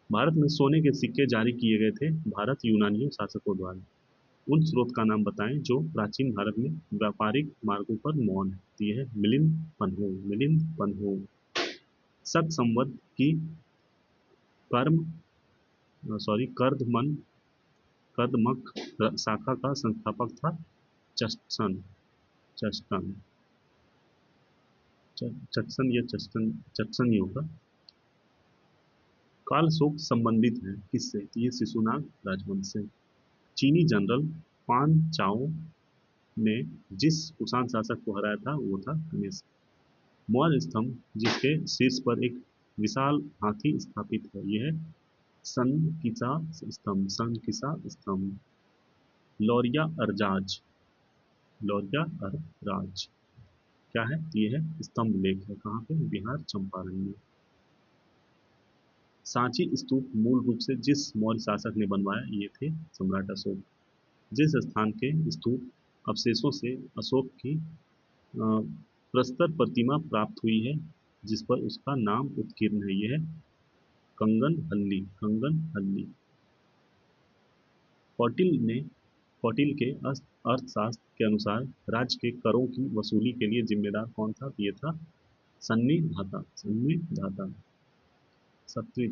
Speaker 1: भारत में सोने के सिक्के जारी किए गए थे भारत यूनानियों शासकों द्वारा। उन स्रोत का नाम बताएं जो प्राचीन भारत में व्यापारिक मार्गों पर मौन है। तो यह है मिलिंद पन्हो। मिलिंद पन्हो। शक संवत की कर्दमन कर्दमक शाखा का संस्थापक था चस्टसन। चस्टन, चटसन या चस्टन, चटसन ही होगा। कालशोक संबंधित है किससे? तो ये शिशुनाग राजवंश से। चीनी जनरल पान चाओ ने जिस कुषाण शासक को हराया था वो था कनिष्क। मौर्य स्तंभ जिसके शीर्ष पर एक विशाल हाथी स्थापित है, यह है सनकिसा स्तंभ, सनकिसा स्तंभ। लौरिया अरजाज, लौरिया अरराज क्या है? ये है स्तंभ लेख है। कहाँ पे? बिहार चंपारण में। सांची स्तूप मूल रूप से जिस मौर्य शासक ने बनवाया ये थे सम्राट अशोक। जिस स्थान के स्तूप अवशेषों से अशोक की प्रस्तर प्रतिमा प्राप्त हुई है जिस पर उसका नाम उत्कीर्ण है, यह है कंगन हल्ली, कंगन हल्ली। कौटिल्य ने, कौटिल्य के अर्थशास्त्र के अनुसार राज्य के करों की वसूली के लिए जिम्मेदार कौन था? ये था सन्निधाता, सन्निधाता, सत्वी।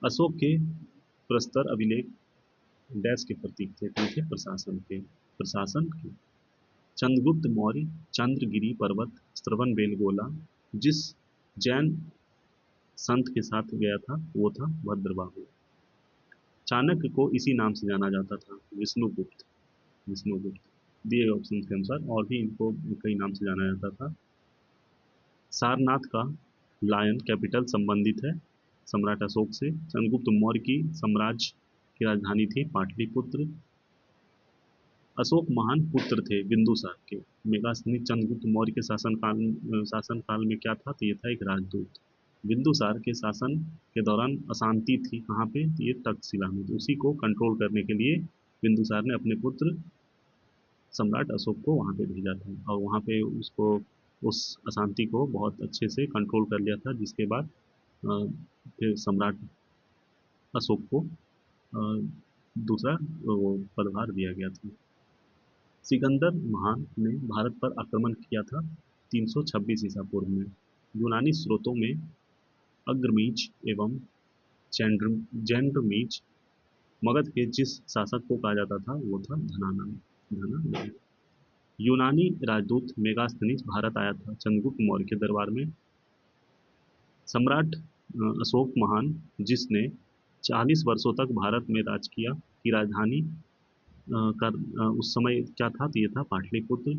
Speaker 1: अशोक के प्रस्तर अभिलेख डैश के प्रतीक थे? ये थे प्रशासन के, प्रशासन के। चंद्रगुप्त मौर्य चंद्रगिरी पर्वत श्रवणबेलगोला जिस जैन संत के साथ गया था वो था भद्रबाहु। चाणक्य को इसी नाम से जाना जाता था, विष्णुगुप्त, विष्णुगुप्त। दिए ऑप्शन के अनुसार और भी इनको कई नाम से जाना जाता था। सारनाथ का लायन कैपिटल संबंधित है सम्राट अशोक से। चंद्रगुप्त मौर्य की साम्राज्य की राजधानी थी पाटलिपुत्र। अशोक महान पुत्र थे बिंदुसार के। मेगास्थनीज चंद्रगुप्त मौर्य के शासन काल में क्या था? तो ये था एक राजदूत। बिंदुसार के शासन के दौरान अशांति थी कहाँ पे? तो ये तक्षशिला में। तो उसी को कंट्रोल करने के लिए बिंदुसार ने अपने पुत्र सम्राट अशोक को वहाँ पे भेजा था और वहाँ पे उसको, उस अशांति को बहुत अच्छे से कंट्रोल कर लिया था, जिसके बाद फिर सम्राट अशोक को दूसरा वो पदभार दिया गया था। सिकंदर महान ने भारत पर आक्रमण किया था 326 ईसा पूर्व में। यूनानी स्रोतों में अग्रमीज एवं जैंड्रमीज मगध के जिस शासक को कहा जाता था वो था धनानंद, धनानंद। यूनानी राजदूत मेगास्थनीज भारत आया था चंद्रगुप्त मौर्य के दरबार में। सम्राट अशोक महान जिसने 40 वर्षों तक भारत में राज किया की राजधानी उस समय क्या था? तो ये था पाटलिपुत्र।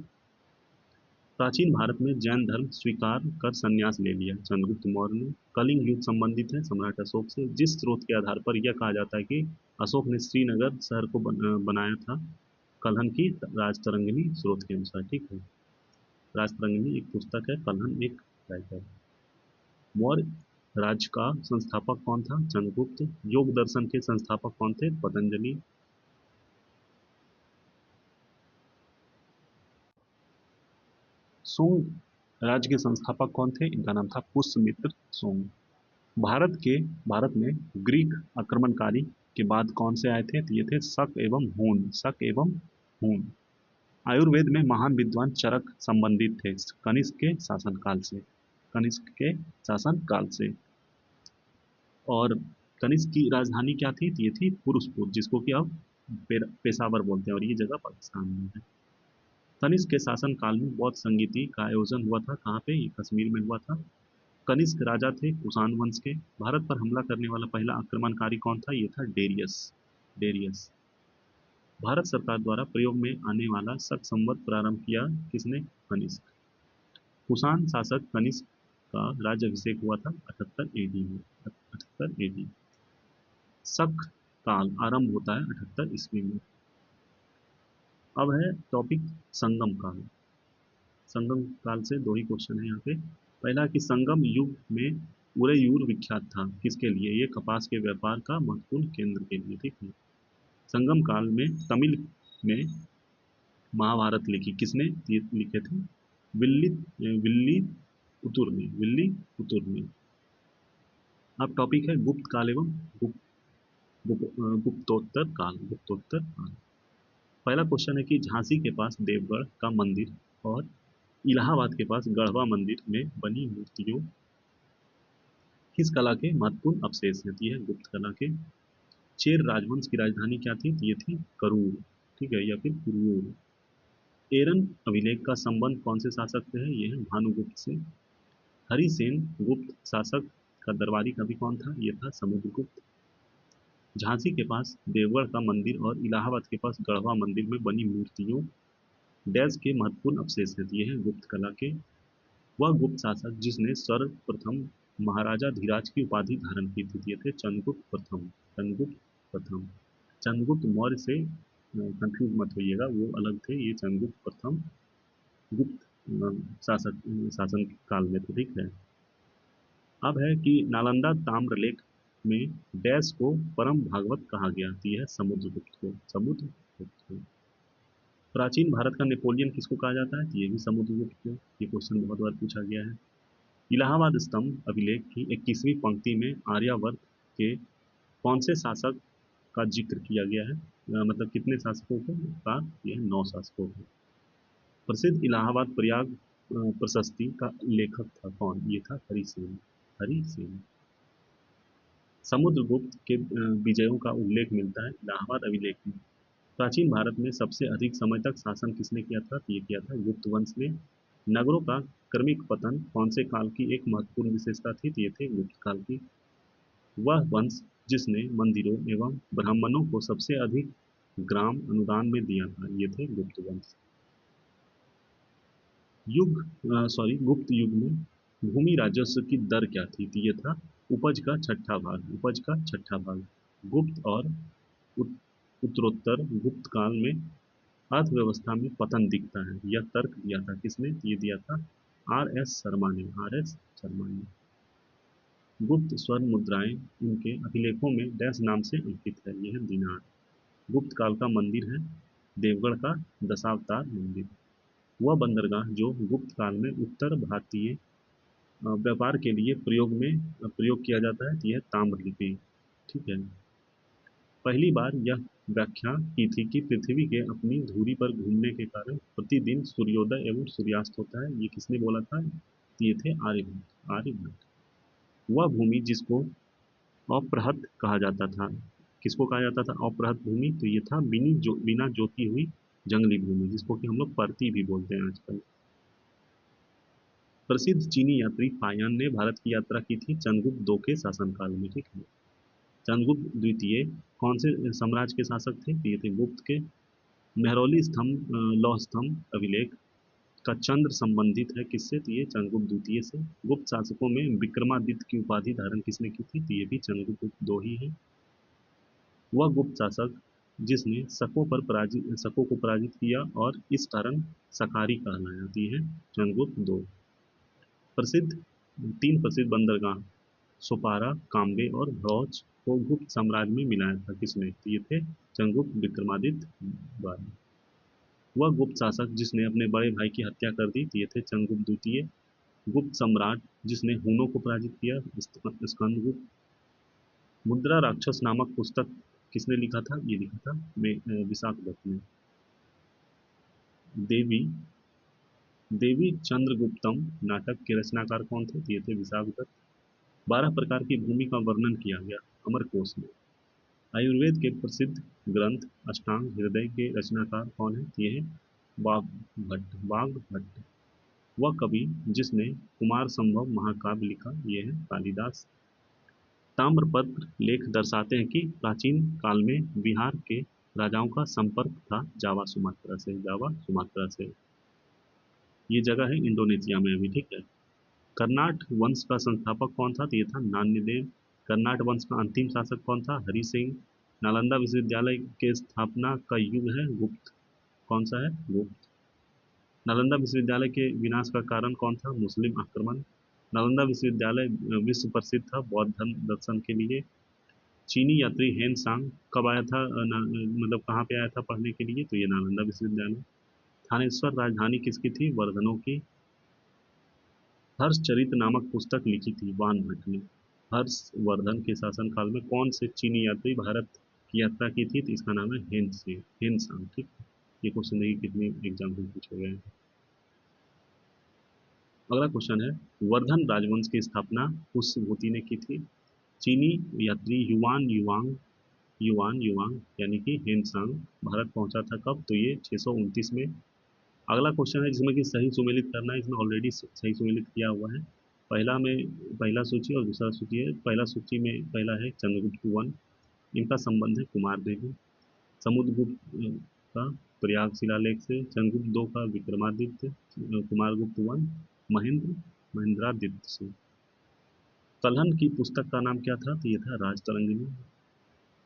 Speaker 1: प्राचीन भारत में जैन धर्म स्वीकार कर संन्यास ले लिया चंद्रगुप्त मौर्य ने। कलिंग युद्ध संबंधित है सम्राट अशोक से। जिस स्रोत के आधार पर यह कहा जाता है कि अशोक ने श्रीनगर शहर को बनाया था? कलहन की राजतरंगिणी स्रोत के अनुसार। ठीक है, राजतरंगिणी एक पुस्तक है, कलहन एक राइटर। मौर्य राज्य का संस्थापक कौन था? चंद्रगुप्त। योग दर्शन के संस्थापक कौन थे? पतंजलि। सुंग राज्य के संस्थापक कौन थे? इनका नाम था पुष्यमित्र सुंग। भारत में ग्रीक आक्रमणकारी के बाद कौन से आए थे? तो ये थे शक एवं हून, शक एवं हून। आयुर्वेद में महान विद्वान चरक संबंधित थे कनिष्क के शासनकाल से, कनिष्क के शासनकाल से। और कनिष्क की राजधानी क्या थी? तो ये थी पुरुषपुर, जिसको कि अब पेशावर बोलते हैं, और ये जगह पाकिस्तान में है। कनिष्क के शासन काल में बौद्ध संगीति का आयोजन हुआ था कहाँ पे? ये कश्मीर में हुआ था। कनिष्क राजा थे कुषाण वंश के। भारत पर हमला करने वाला पहला आक्रमणकारी कौन था? ये था डेरियस, डेरियस। भारत सरकार द्वारा प्रयोग में आने वाला शक संवत प्रारंभ किया किसने? कनिष्क। कुषाण शासक कनिष्क का राज्याभिषेक हुआ था 78 एडी में, 78 एडी। शक काल आरंभ होता है 78 ईस्वी में। अब है टॉपिक संगम काल। संगम काल से दो ही क्वेश्चन है यहाँ पे। पहला कि संगम युग में उरेयूर विख्यात था किसके लिए? ये कपास के व्यापार का महत्वपूर्ण केंद्र के लिए। ठीक है। संगम काल में तमिल में महाभारत लिखी किसने? ये लिखे थे विल्ली, विल्ली पुतुर ने, विल्ली पुतुर ने। अब टॉपिक है गुप्त काल एवं गुप्तोत्तर काल, गुप्तोत्तर काल। पहला क्वेश्चन है कि झांसी के पास देवगढ़ का मंदिर और इलाहाबाद के पास गढ़वा मंदिर में बनी मूर्तियों किस कला के महत्वपूर्ण अवशेष हैं? ये है गुप्त कला के। चेर राजवंश की राजधानी क्या थी? ये थी करूर, ठीक है, या फिर कुरूर। एरन अभिलेख का संबंध कौन से शासक से है? यह है भानुगुप्त से। हरिसेन गुप्त शासक का दरबारी कवि कौन था? यह था समुद्रगुप्त। झांसी के पास देवगढ़ का मंदिर और इलाहाबाद के पास गढ़वा मंदिर में बनी मूर्तियों डैश के महत्वपूर्ण अवशेष हैं। ये है गुप्त कला के। वह गुप्त शासक जिसने सर्वप्रथम महाराजा धीराज की उपाधि धारण की थी, ये थे चंद्रगुप्त प्रथम। चंद्रगुप्त प्रथम। चंद्रगुप्त मौर्य से कंफ्यूज मत होइएगा, वो अलग थे, ये चंद्रगुप्त प्रथम गुप्त शासक शासन काल में थे, ठीक है। अब है कि नालंदा ताम्रलेख में डैश को परम भागवत कहा गया, तो यह है समुद्रगुप्त को। समुद्रगुप्त को। प्राचीन भारत का नेपोलियन किसको कहा जाता है? तो ये भी समुद्रगुप्त को। ये क्वेश्चन बहुत बार पूछा गया है। इलाहाबाद स्तंभ अभिलेख की 21वीं पंक्ति में आर्यावर्त के कौन से शासक का जिक्र किया गया है? मतलब कितने शासकों का? यह 9 शासकों का। प्रसिद्ध इलाहाबाद प्रयाग प्रशस्ति का लेखक था कौन? ये था हरिसेन। हरिसेन। समुद्रगुप्त के विजयों का उल्लेख मिलता है इलाहाबाद अभिलेख में। प्राचीन भारत में सबसे अधिक समय तक शासन किसने किया था? तो ये किया था गुप्त वंश ने। नगरों का क्रमिक पतन कौन से काल की एक महत्वपूर्ण विशेषता थी? तो ये थे गुप्त काल की। वह वंश जिसने मंदिरों एवं ब्राह्मणों को सबसे अधिक ग्राम अनुदान में दिया था, ये थे गुप्त वंश। गुप्त युग में भूमि राजस्व की दर क्या थी? तो ये था उपज का छठा भाग। उपज का छठा भाग। गुप्त और उत- उत्तरोत्तर गुप्त काल में अर्थव्यवस्था में पतन दिखता है। यह तर्क दिया था किसने? ये दिया था आर एस शर्मा ने। आर एस शर्मा ने। गुप्त स्वर्ण मुद्राएं उनके अभिलेखों में डैश नाम से अंकित है। यह है दिनार। गुप्त काल का मंदिर है देवगढ़ का दशावतार मंदिर। वह बंदरगाह जो गुप्त काल में उत्तर भारतीय व्यापार के लिए प्रयोग किया जाता है, यह ताम्रलिपि, ठीक है। पहली बार यह व्याख्या की थी कि पृथ्वी के अपनी धुरी पर घूमने के कारण प्रतिदिन सूर्योदय एवं सूर्यास्त होता है। ये किसने बोला था? ये थे आर्यभट्ट। आर्यभट्ट। वह भूमि जिसको अपृहत कहा जाता था, किसको कहा जाता था अपृहत भूमि? तो ये था बिना जोती हुई जंगली भूमि, जिसको कि हम लोग परती भी बोलते हैं आजकल। प्रसिद्ध चीनी यात्री पायान ने भारत की यात्रा की थी चंद्रगुप्त II के शासनकाल में, ठीक है। चंद्रगुप्त द्वितीय कौन से साम्राज्य के शासक थे? तो ये थे गुप्त के। मेहरौली स्तंभ लौह स्तंभ अभिलेख का चंद्र संबंधित है किससे? तो ये चंद्रगुप्त द्वितीय से। गुप्त शासकों में विक्रमादित्य की उपाधि धारण किसने की थी? तो ये भी चंद्रगुप्त II ही है। वह गुप्त शासक जिसने शकों को पराजित किया और इस कारण सकारी कहलाया, तो ये है चंद्रगुप्त II। प्रसिद्ध 3 प्रसिद्ध बंदरगाह सोपारा, काम्बे और भौज को गुप्त साम्राज्य में मिलाया था किसने? तो ये थे चंद्रगुप्त विक्रमादित्य द्वारा। वह गुप्त शासक जिसने अपने बड़े भाई की हत्या कर दी, तो ये थे चंद्रगुप्त द्वितीय। गुप्त सम्राट जिसने हूनों को पराजित किया, स्कंदगुप्त। मुद्रा राक्षस नामक पुस्तक किसने लिखा था? ये लिखा था विशाखदत्त ने। देवी देवी चंद्रगुप्तम नाटक के रचनाकार कौन थे? तो ये थे विशाखदत्त। 12 प्रकार की भूमि का वर्णन किया गया अमरकोश में। आयुर्वेद के प्रसिद्ध ग्रंथ अष्टांग हृदय के रचनाकार कौन है? ये है वाग्भट। वह कवि जिसने कुमार संभव महाकाव्य लिखा, ये है कालिदास। ताम्रपत्र लेख दर्शाते हैं कि प्राचीन काल में बिहार के राजाओं का संपर्क था जावा सुमात्रा से। जावा सुमात्रा से। ये जगह है इंडोनेशिया में अभी, ठीक है। कर्नाट वंश का संस्थापक कौन था? तो ये था नान्यदेव। कर्नाट वंश का अंतिम शासक कौन था? हरि सिंह। नालंदा विश्वविद्यालय के स्थापना का युग है गुप्त। कौन सा है? गुप्त। नालंदा विश्वविद्यालय के विनाश का कारण कौन था? मुस्लिम आक्रमण। नालंदा विश्वविद्यालय विश्व प्रसिद्ध था बौद्ध धर्म दर्शन के लिए। चीनी यात्री हेन सांग कब आया था मतलब कहाँ पे आया था पढ़ने के लिए? तो ये नालंदा विश्वविद्यालय। थानेश्वर राजधानी किसकी थी? वर्धनों की। हर्षचरित नामक पुस्तक लिखी थी वानभट्ट ने। हर्षवर्धन के शासनकाल में कौन से चीनी यात्री भारत की यात्रा की थी? तो इसका नाम है हेन सांग, ठीक। ये क्वेश्चन देखिए कितने एग्जाम में पूछे गए हैं। अगला क्वेश्चन है वर्धन राजवंश की स्थापना उस विभूति ने की थी? चीनी यात्री युवान युवांग युवान युवांग यानी कि हेनसांग भारत पहुंचा था कब? तो ये 629 में। अगला क्वेश्चन है जिसमें कि सही सुमेलित करना है, इसमें ऑलरेडी सही सुमेलित किया हुआ है। पहला सूची और दूसरा सूची है। पहला सूची में पहला है चंद्रगुप्त वन, इनका संबंध है कुमार देवी। समुद्रगुप्त का प्रयाग शिलालेख से, चंद्रगुप्त दो का विक्रमादित्य, कुमारगुप्त वन महेंद्रादित्य से। कलहन की पुस्तक का नाम क्या था? तो ये था राजतरंगिणी।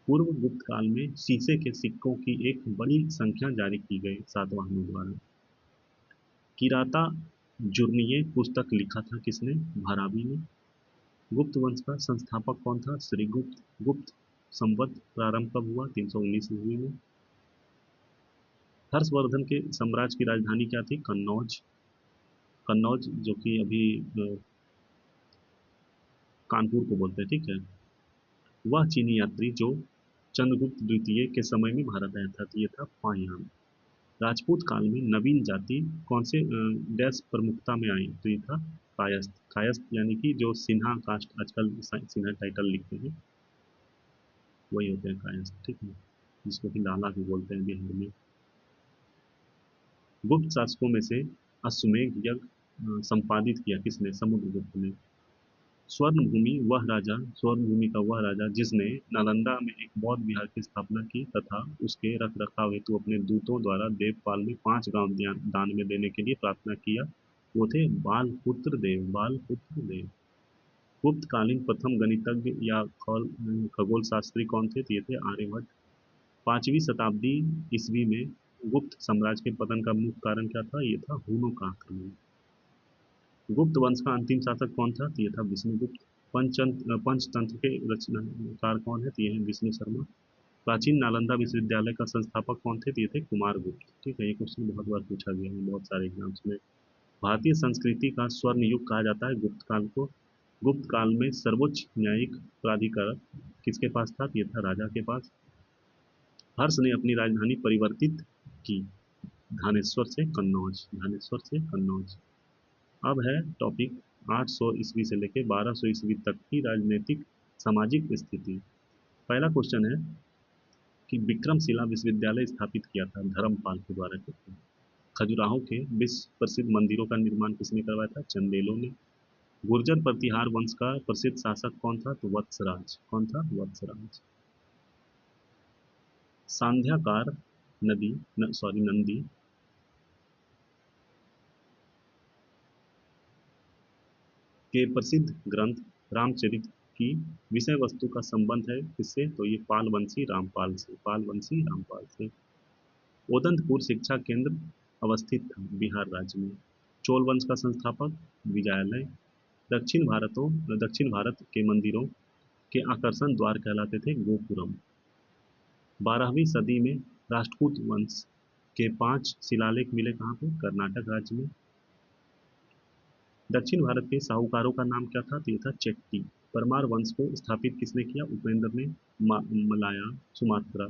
Speaker 1: पूर्व गुप्त काल में शीशे के सिक्कों की एक बड़ी संख्या जारी की गई सातवाहनों द्वारा। किराता जुर्नीय पुस्तक लिखा था किसने? भरावी ने। गुप्त वंश का संस्थापक कौन था? श्रीगुप्त। गुप्त संवत प्रारंभ कब हुआ? 319 ईस्वी में। हर्षवर्धन के साम्राज्य की राजधानी क्या थी? कन्नौज। कन्नौज जो कि अभी कानपुर को बोलते हैं, ठीक है। वह चीनी यात्री जो चंद्रगुप्त द्वितीय के समय में भारत आया था, तो ये था फाहियान। राजपूत काल में नवीन जाति कौन से डैश प्रमुखता में आई? तो ये था कायस्थ। कायस्थ यानी कि जो सिन्हा कास्ट, आजकल सिन्हा टाइटल लिखते हैं, वही होते हैं कायस्थ, ठीक है, जिसको कि लाला भी बोलते हैं बिहार में। गुप्त शासकों में से अश्वमेध यज्ञ संपादित किया किसने? समुद्रगुप्त ने। स्वर्ण भूमि का वह राजा जिसने नालंदा में एक बौद्ध विहार की स्थापना की तथा उसके रख रखाव हेतु अपने दूतों द्वारा देवपाल में 5 गांव दान में देने के लिए प्रार्थना किया, वो थे बालपुत्र देव। बालपुत्र देव। गुप्तकालीन प्रथम गणितज्ञ या खगोल शास्त्री कौन थे? तो ये थे आर्यभट्ट। 5वीं शताब्दी ईस्वी में गुप्त साम्राज्य के पतन का मुख्य कारण क्या था? ये था हूनों का आक्रमण। गुप्त वंश का अंतिम शासक कौन था? तो ये था विष्णुगुप्त। पंचतंत्र के रचनाकार कौन है? तो ये है विष्णु शर्मा। प्राचीन नालंदा विश्वविद्यालय का संस्थापक कौन थे? तो ये थे कुमारगुप्त, ठीक है। ये क्वेश्चन बहुत बार पूछा गया है बहुत सारे एग्जाम्स में। भारतीय संस्कृति का स्वर्ण युग कहा जाता है गुप्त काल को। गुप्त काल में सर्वोच्च न्यायिक प्राधिकार किसके पास था? तो ये था राजा के पास। हर्ष ने अपनी राजधानी परिवर्तित की धानेश्वर से कन्नौज। धानेश्वर से कन्नौज। अब है टॉपिक 800 ईस्वी से लेकर 1200 ईस्वी तक की राजनीतिक सामाजिक स्थिति। पहला क्वेश्चन है कि विक्रमशिला विश्वविद्यालय स्थापित किया था धर्मपाल के द्वारा किसने? खजुराहो के विश्व प्रसिद्ध मंदिरों का निर्माण किसने करवाया था? चंदेलों ने। गुर्जर प्रतिहार वंश का प्रसिद्ध शासक कौन था? तो वत्सराज। कौन था? वत्सराज। सांध्याकार नंदी के प्रसिद्ध ग्रंथ रामचरित की विषय वस्तु का संबंध है किससे? तो ये पालवंशी रामपाल से। पालवंशी रामपाल से। उदंतपुर शिक्षा केंद्र अवस्थित था बिहार राज्य में। चोल वंश का संस्थापक विजयालय। दक्षिण भारत के मंदिरों के आकर्षण द्वार कहलाते थे गोपुरम। 12वीं सदी में राष्ट्रकूट वंश के 5 शिलालेख मिले कहाँ पे? कर्नाटक राज्य में। दक्षिण भारत के साहूकारों का नाम क्या था? तो ये था चेट्टी। परमार वंश को स्थापित किसने किया? उपेंद्र ने। मलाया, सुमात्रा,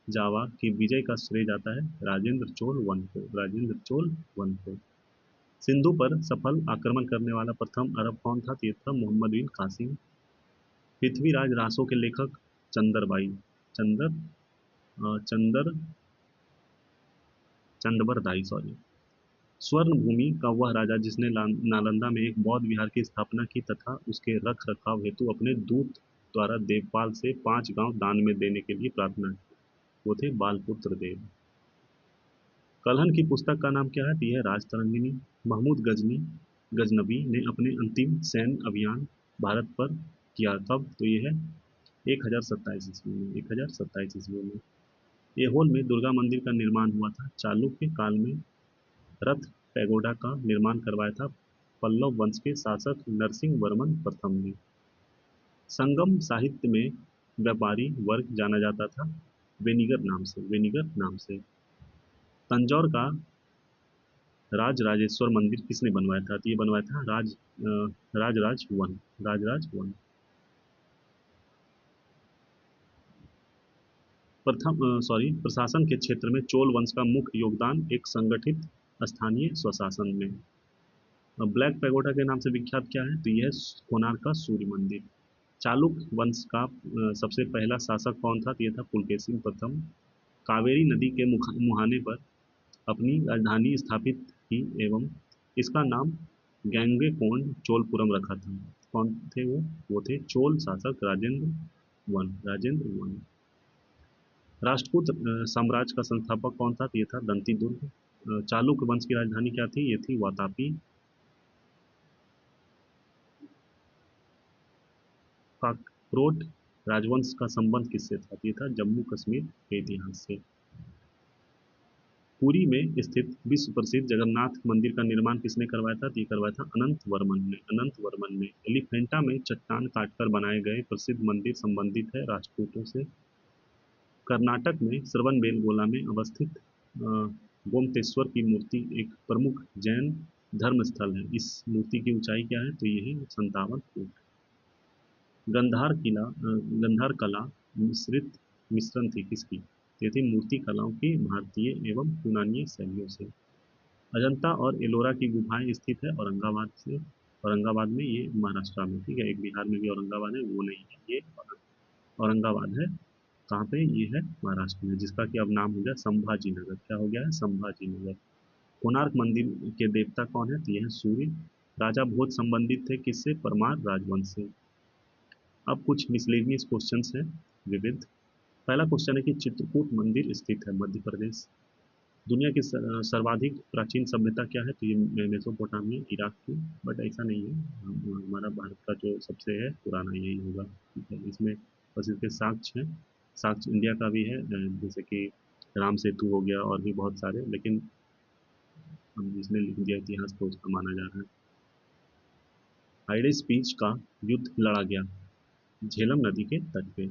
Speaker 1: जावा की विजय का श्रेय जाता है राजेंद्र चोल वन को। राजेंद्र चोल वन को। सिंधु पर सफल आक्रमण करने वाला प्रथम अरब कौन था? तो ये था मोहम्मद बिन कासिम। पृथ्वीराज रासो के लेखक चंदरबाई चंदर चंदर चंदबरदाई, सॉरी। स्वर्ण भूमि का वह राजा जिसने नालंदा में एक बौद्ध विहार की स्थापना की तथा उसके रख रखाव हेतु अपने दूत द्वारा देवपाल से 5 गांव दान में देने के लिए प्रार्थना की, वो थे बालपुत्र देव। कलहन की पुस्तक का नाम क्या है? तो यह है राजतरंगिणी। महमूद गजनबी ने अपने अंतिम सैन्य अभियान भारत पर किया कब? तो ये है 1027 ईस्वी में। 1027 ईस्वी में। एहोल में दुर्गा मंदिर का निर्माण हुआ था। चालुक्य काल में रथ पैगोडा का निर्माण करवाया था पल्लव वंश के शासक नरसिंह वर्मन प्रथम ने। संगम साहित्य में व्यापारी वर्ग जाना जाता था वेनिगर नाम से। वेनिगर नाम से। तंजौर का राजराजेश्वर मंदिर किसने बनवाया था? तो ये बनवाया था राजराज वन। राजराज वन। प्रशासन के क्षेत्र में चोल वंश का मुख्य योगदान एक संगठित स्थानीय स्वशासन में। ब्लैक पैगोडा के नाम से विख्यात क्या है? तो यह है कोणार्क का सूर्य मंदिर। चालुक्य वंश का सबसे पहला शासक कौन था? तो यह था पुलकेशिन प्रथम। कावेरी नदी के मुहाने पर अपनी राजधानी स्थापित की एवं इसका नाम गैंगेकोंड चोलपुरम रखा था? कौन थे वो थे चोल शासक राजेंद्र वन। राष्ट्रकूट साम्राज्य का संस्थापक कौन था? ये था दंतीदुर्ग। चालुक्य वंश की राजधानी क्या थी? ये थी वातापी। काकरोट राजवंश का संबंध किससे था? ये था जम्मू कश्मीर के इतिहास से। पुरी में स्थित विश्व प्रसिद्ध जगन्नाथ मंदिर का निर्माण किसने करवाया था? तो ये करवाया था अनंत वर्मन ने। एलिफेंटा में चट्टान काटकर बनाए गए प्रसिद्ध मंदिर संबंधित है राष्ट्रकूटों से। कर्नाटक में श्रवणबेलगोला में अवस्थित गोमतेश्वर की मूर्ति एक प्रमुख जैन धर्म स्थल है। इस मूर्ति की ऊंचाई क्या है? तो ये है 57 फुट। गंधार कला मिश्रित मिश्रण थी किसकी? ये थी मूर्ति कलाओं की भारतीय एवं यूनानी शैलियों से। अजंता और एलोरा की गुफाएं स्थित है औरंगाबाद में, ये महाराष्ट्र में। ठीक है, एक बिहार में भी औरंगाबाद है, वो नहीं है, ये औरंगाबाद है। कहाँ पे? ये है महाराष्ट्र में, जिसका कि अब नाम हो गया संभाजी नगर। क्या हो गया है? संभाजी नगर। कोणार्क मंदिर के देवता कौन है? तो ये है सूर्य। राजा भोज संबंधित थे किससे? परमार राजवंश से। अब कुछ मिसलेनियस क्वेश्चंस हैं विविध। पहला क्वेश्चन है कि चित्रकूट मंदिर स्थित है मध्य प्रदेश। दुनिया की सर्वाधिक प्राचीन सभ्यता क्या है? तो ये मेसोपोटामिया, इराक की। बट ऐसा नहीं है, हमारा भारत का जो सबसे है पुराना यही होगा। ठीक है, इसमें बस इसके साक्ष्य हैं। साक्ष्य इंडिया का भी है, जैसे कि राम सेतु हो गया और भी बहुत सारे, लेकिन हम जिसने लिख दिया इतिहास तो उसका माना जा रहा है। हाइडेस बीच का युद्ध लड़ा गया झेलम नदी के तट पे।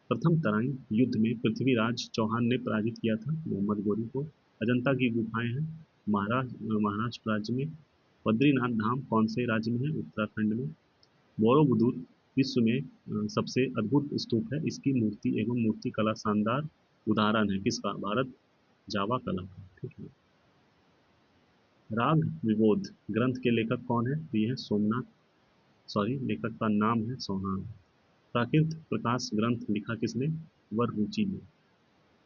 Speaker 1: प्रथम तराइन युद्ध में पृथ्वीराज चौहान ने पराजित किया था मोहम्मद गोरी को। अजंता की गुफाएं हैं महाराष्ट्र राज्य में। बद्रीनाथ धाम कौन से राज्य में है? उत्तराखंड में। बौरोबुदुर विश्व में सबसे अद्भुत स्तूप है। इसकी मूर्ति एवं मूर्ति कला शानदार उदाहरण है किसका? भारत जावा कला का। ठीक है। राग विबोध ग्रंथ के लेखक कौन है? तो ये है सोमनाथ, सॉरी, लेखक का नाम है सोहान। प्राकृत प्रकाश ग्रंथ लिखा किसने? वररुचि ने।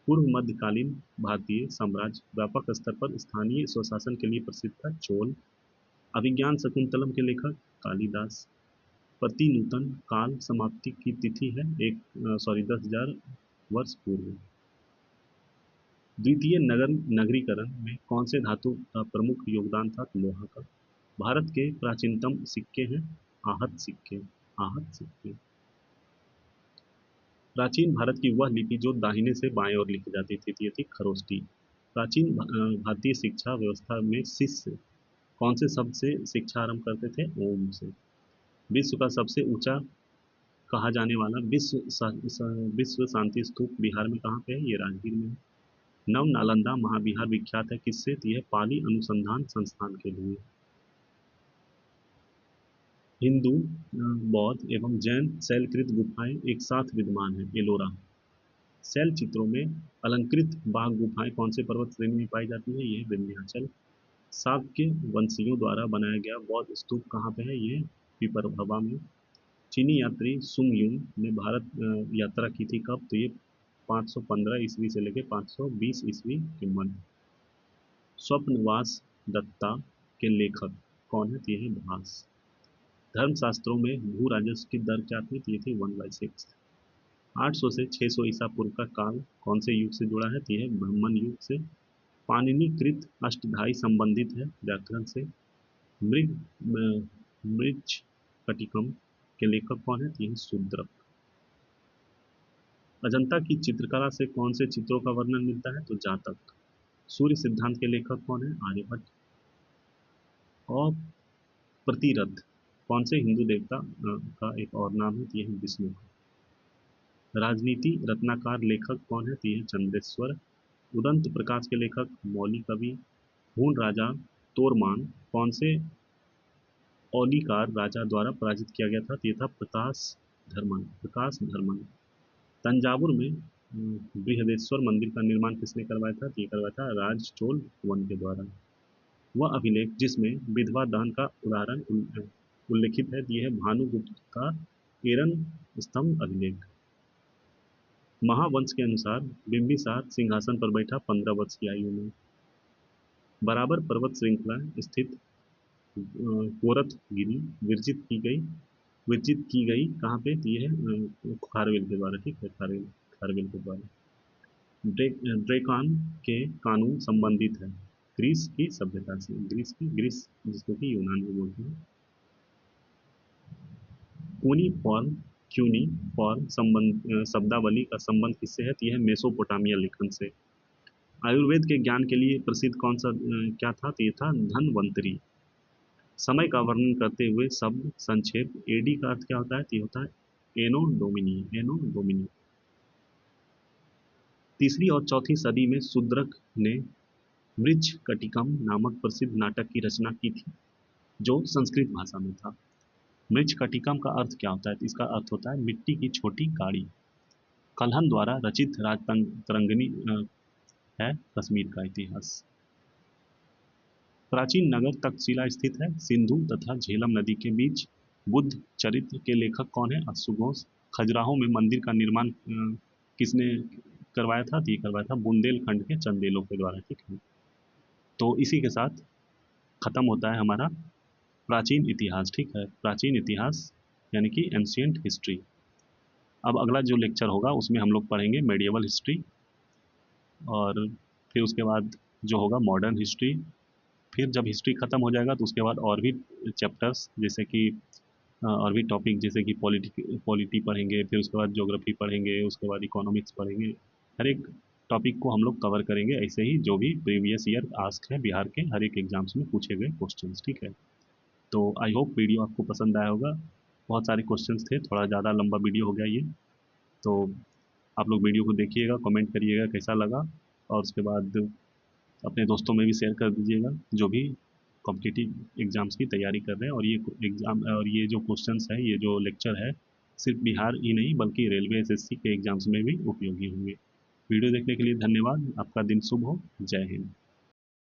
Speaker 1: पूर्व मध्यकालीन भारतीय साम्राज्य व्यापक स्तर पर स्थानीय स्वशासन के लिए प्रसिद्ध था चोल। अभिज्ञान शकुंतलम के लेखक कालिदास। प्रतिनूतन काल समाप्ति की तिथि है 10,000 वर्ष पूर्व। द्वितीय नगरीकरण में कौन से धातु का प्रमुख योगदान था? लोहा का। भारत के प्राचीनतम सिक्के हैं आहत सिक्के। प्राचीन भारत की वह लिपि जो दाहिने से बाएं ओर लिखी जाती थी, ये थी खरोष्टी। प्राचीन भारतीय शिक्षा व्यवस्था में शिष्य कौन से शब्द से शिक्षा आरंभ करते थे? ओम से। विश्व का सबसे ऊंचा कहा जाने वाला विश्व शांति स्तूप बिहार में कहाँ पे है? ये राजगीर में है। नव नालंदा महाविहार विख्यात है किससे? तो यह पाली अनुसंधान संस्थान के लिए। हिंदू बौद्ध एवं जैन शैलकृत गुफाएं एक साथ विद्यमान है एलोरा। शैल चित्रों में अलंकृत बाघ गुफाएं कौन से पर्वत श्रेणी में पाई जाती है? ये विंध्याचल। शाक्य वंशियों द्वारा बनाया गया बौद्ध स्तूप कहाँ पे है? ये पिपरभवा में। चीनी यात्री सुंग युंग ने भारत यात्रा की थी कब? तो ये 515 ईस्वी से लेकर 520 ईस्वी के मध्य। स्वप्नवास दत्ता के लेखक कौन है? तो ये है भास। धर्मशास्त्रों में भू राजस्व की दर क्या थी? तो ये थी 1/6। 800 से 600 ईसा पूर्व का काल कौन से युग से जुड़ा है? तो यह ब्रह्मन युग से। पाणिनिकृत अष्टधाई संबंधित है व्याकरण से। मृग मृच कटिकम के लेखक कौन है? तो यह शूद्रक। अजंता की चित्रकला से कौन से चित्रों का वर्णन मिलता है? तो जातक। सूर्य सिद्धांत के लेखक कौन है? आर्यभट्ट। और प्रतिरथ कौन से हिंदू देवता का एक और नाम है? तो यह है विष्णु का। राजनीति रत्नाकार लेखक कौन है? तो यह है चंद्रेश्वर। उदंत प्रकाश के लेखक मौली कवि। हूण राजा तोरमान कौन से औलिकार राजा द्वारा पराजित किया गया था? तो ये था प्रकाश धर्मन। तंजावुर में बृहदेश्वर मंदिर का निर्माण किसने करवाया था? तो ये करवाया था राज चोल वन के द्वारा। वह अभिलेख जिसमें विधवा दान का उदाहरण उल्लेखित है, ये है भानुगुप्त का एरन स्तंभ अभिलेख। महावंश के अनुसार बिंबिसार सिंहासन पर बैठा 15 वर्ष की आयु में। बराबर पर्वत श्रृंखला स्थित कोरथ गिरी विरचित की गई कहाँ पे? तो ये है खारवेल के द्वारा, ठीक है, खारवेल खारवेल के द्वारा। ड्रेकान के कानून संबंधित है ग्रीस की सभ्यता से। ग्रीस जिसको कि यूनान में बोलते हैं। क्यूनी क्यूनी शब्दावली का संबंध किससे है? तो यह मेसोपोटामिया लेखन से। आयुर्वेद के ज्ञान के लिए प्रसिद्ध कौन सा क्या था? तो ये था धन्वंतरी। समय का वर्णन करते हुए शब्द संक्षेप एडी का अर्थ क्या होता है? तो ये होता है एनो डोमिनी। एनो डोमिनी। तीसरी और चौथी सदी में शूद्रक ने मृच्छकटिकम नामक प्रसिद्ध नाटक की रचना की थी जो संस्कृत भाषा में था। मृच्छकटिकम का अर्थ क्या होता है? तो इसका अर्थ होता है मिट्टी की छोटी गाड़ी। कल्हन द्वारा रचित राजतरंगिणी है कश्मीर का इतिहास। प्राचीन नगर तक्षशिला स्थित है सिंधु तथा झेलम नदी के बीच। बुद्ध चरित्र के लेखक कौन है? अश्वघोष। खजुराहो में मंदिर का निर्माण किसने करवाया था? तो ये करवाया था बुंदेलखंड के चंदेलों के द्वारा, ठीक है। तो इसी के साथ खत्म होता है हमारा प्राचीन इतिहास, ठीक है, प्राचीन इतिहास यानी कि एंशियंट हिस्ट्री। अब अगला जो लेक्चर होगा उसमें हम लोग पढ़ेंगे मेडिएवल हिस्ट्री, और फिर उसके बाद जो होगा मॉडर्न हिस्ट्री। फिर जब हिस्ट्री ख़त्म हो जाएगा तो उसके बाद और भी चैप्टर्स जैसे कि और भी टॉपिक जैसे कि पॉलिटी पढ़ेंगे, फिर उसके बाद ज्योग्राफी पढ़ेंगे, उसके बाद इकोनॉमिक्स पढ़ेंगे। हर एक टॉपिक को हम लोग कवर करेंगे, ऐसे ही जो भी प्रीवियस ईयर आस्क है बिहार के हर एक एग्जाम्स में पूछे गए क्वेश्चंस, ठीक है। तो आई होप वीडियो आपको पसंद आया होगा। बहुत सारे क्वेश्चंस थे, थोड़ा ज़्यादा लंबा वीडियो हो गया ये। तो आप लोग वीडियो को देखिएगा, कमेंट करिएगा कैसा लगा, और उसके बाद अपने दोस्तों में भी शेयर कर दीजिएगा जो भी कॉम्पिटिटिव एग्ज़ाम्स की तैयारी कर रहे हैं। और ये एग्ज़ाम और ये जो क्वेश्चंस है, ये जो लेक्चर है, सिर्फ बिहार ही नहीं बल्कि रेलवे एसएससी के एग्ज़ाम्स में भी उपयोगी होंगे। वीडियो देखने के लिए धन्यवाद। आपका दिन शुभ हो। जय हिंद।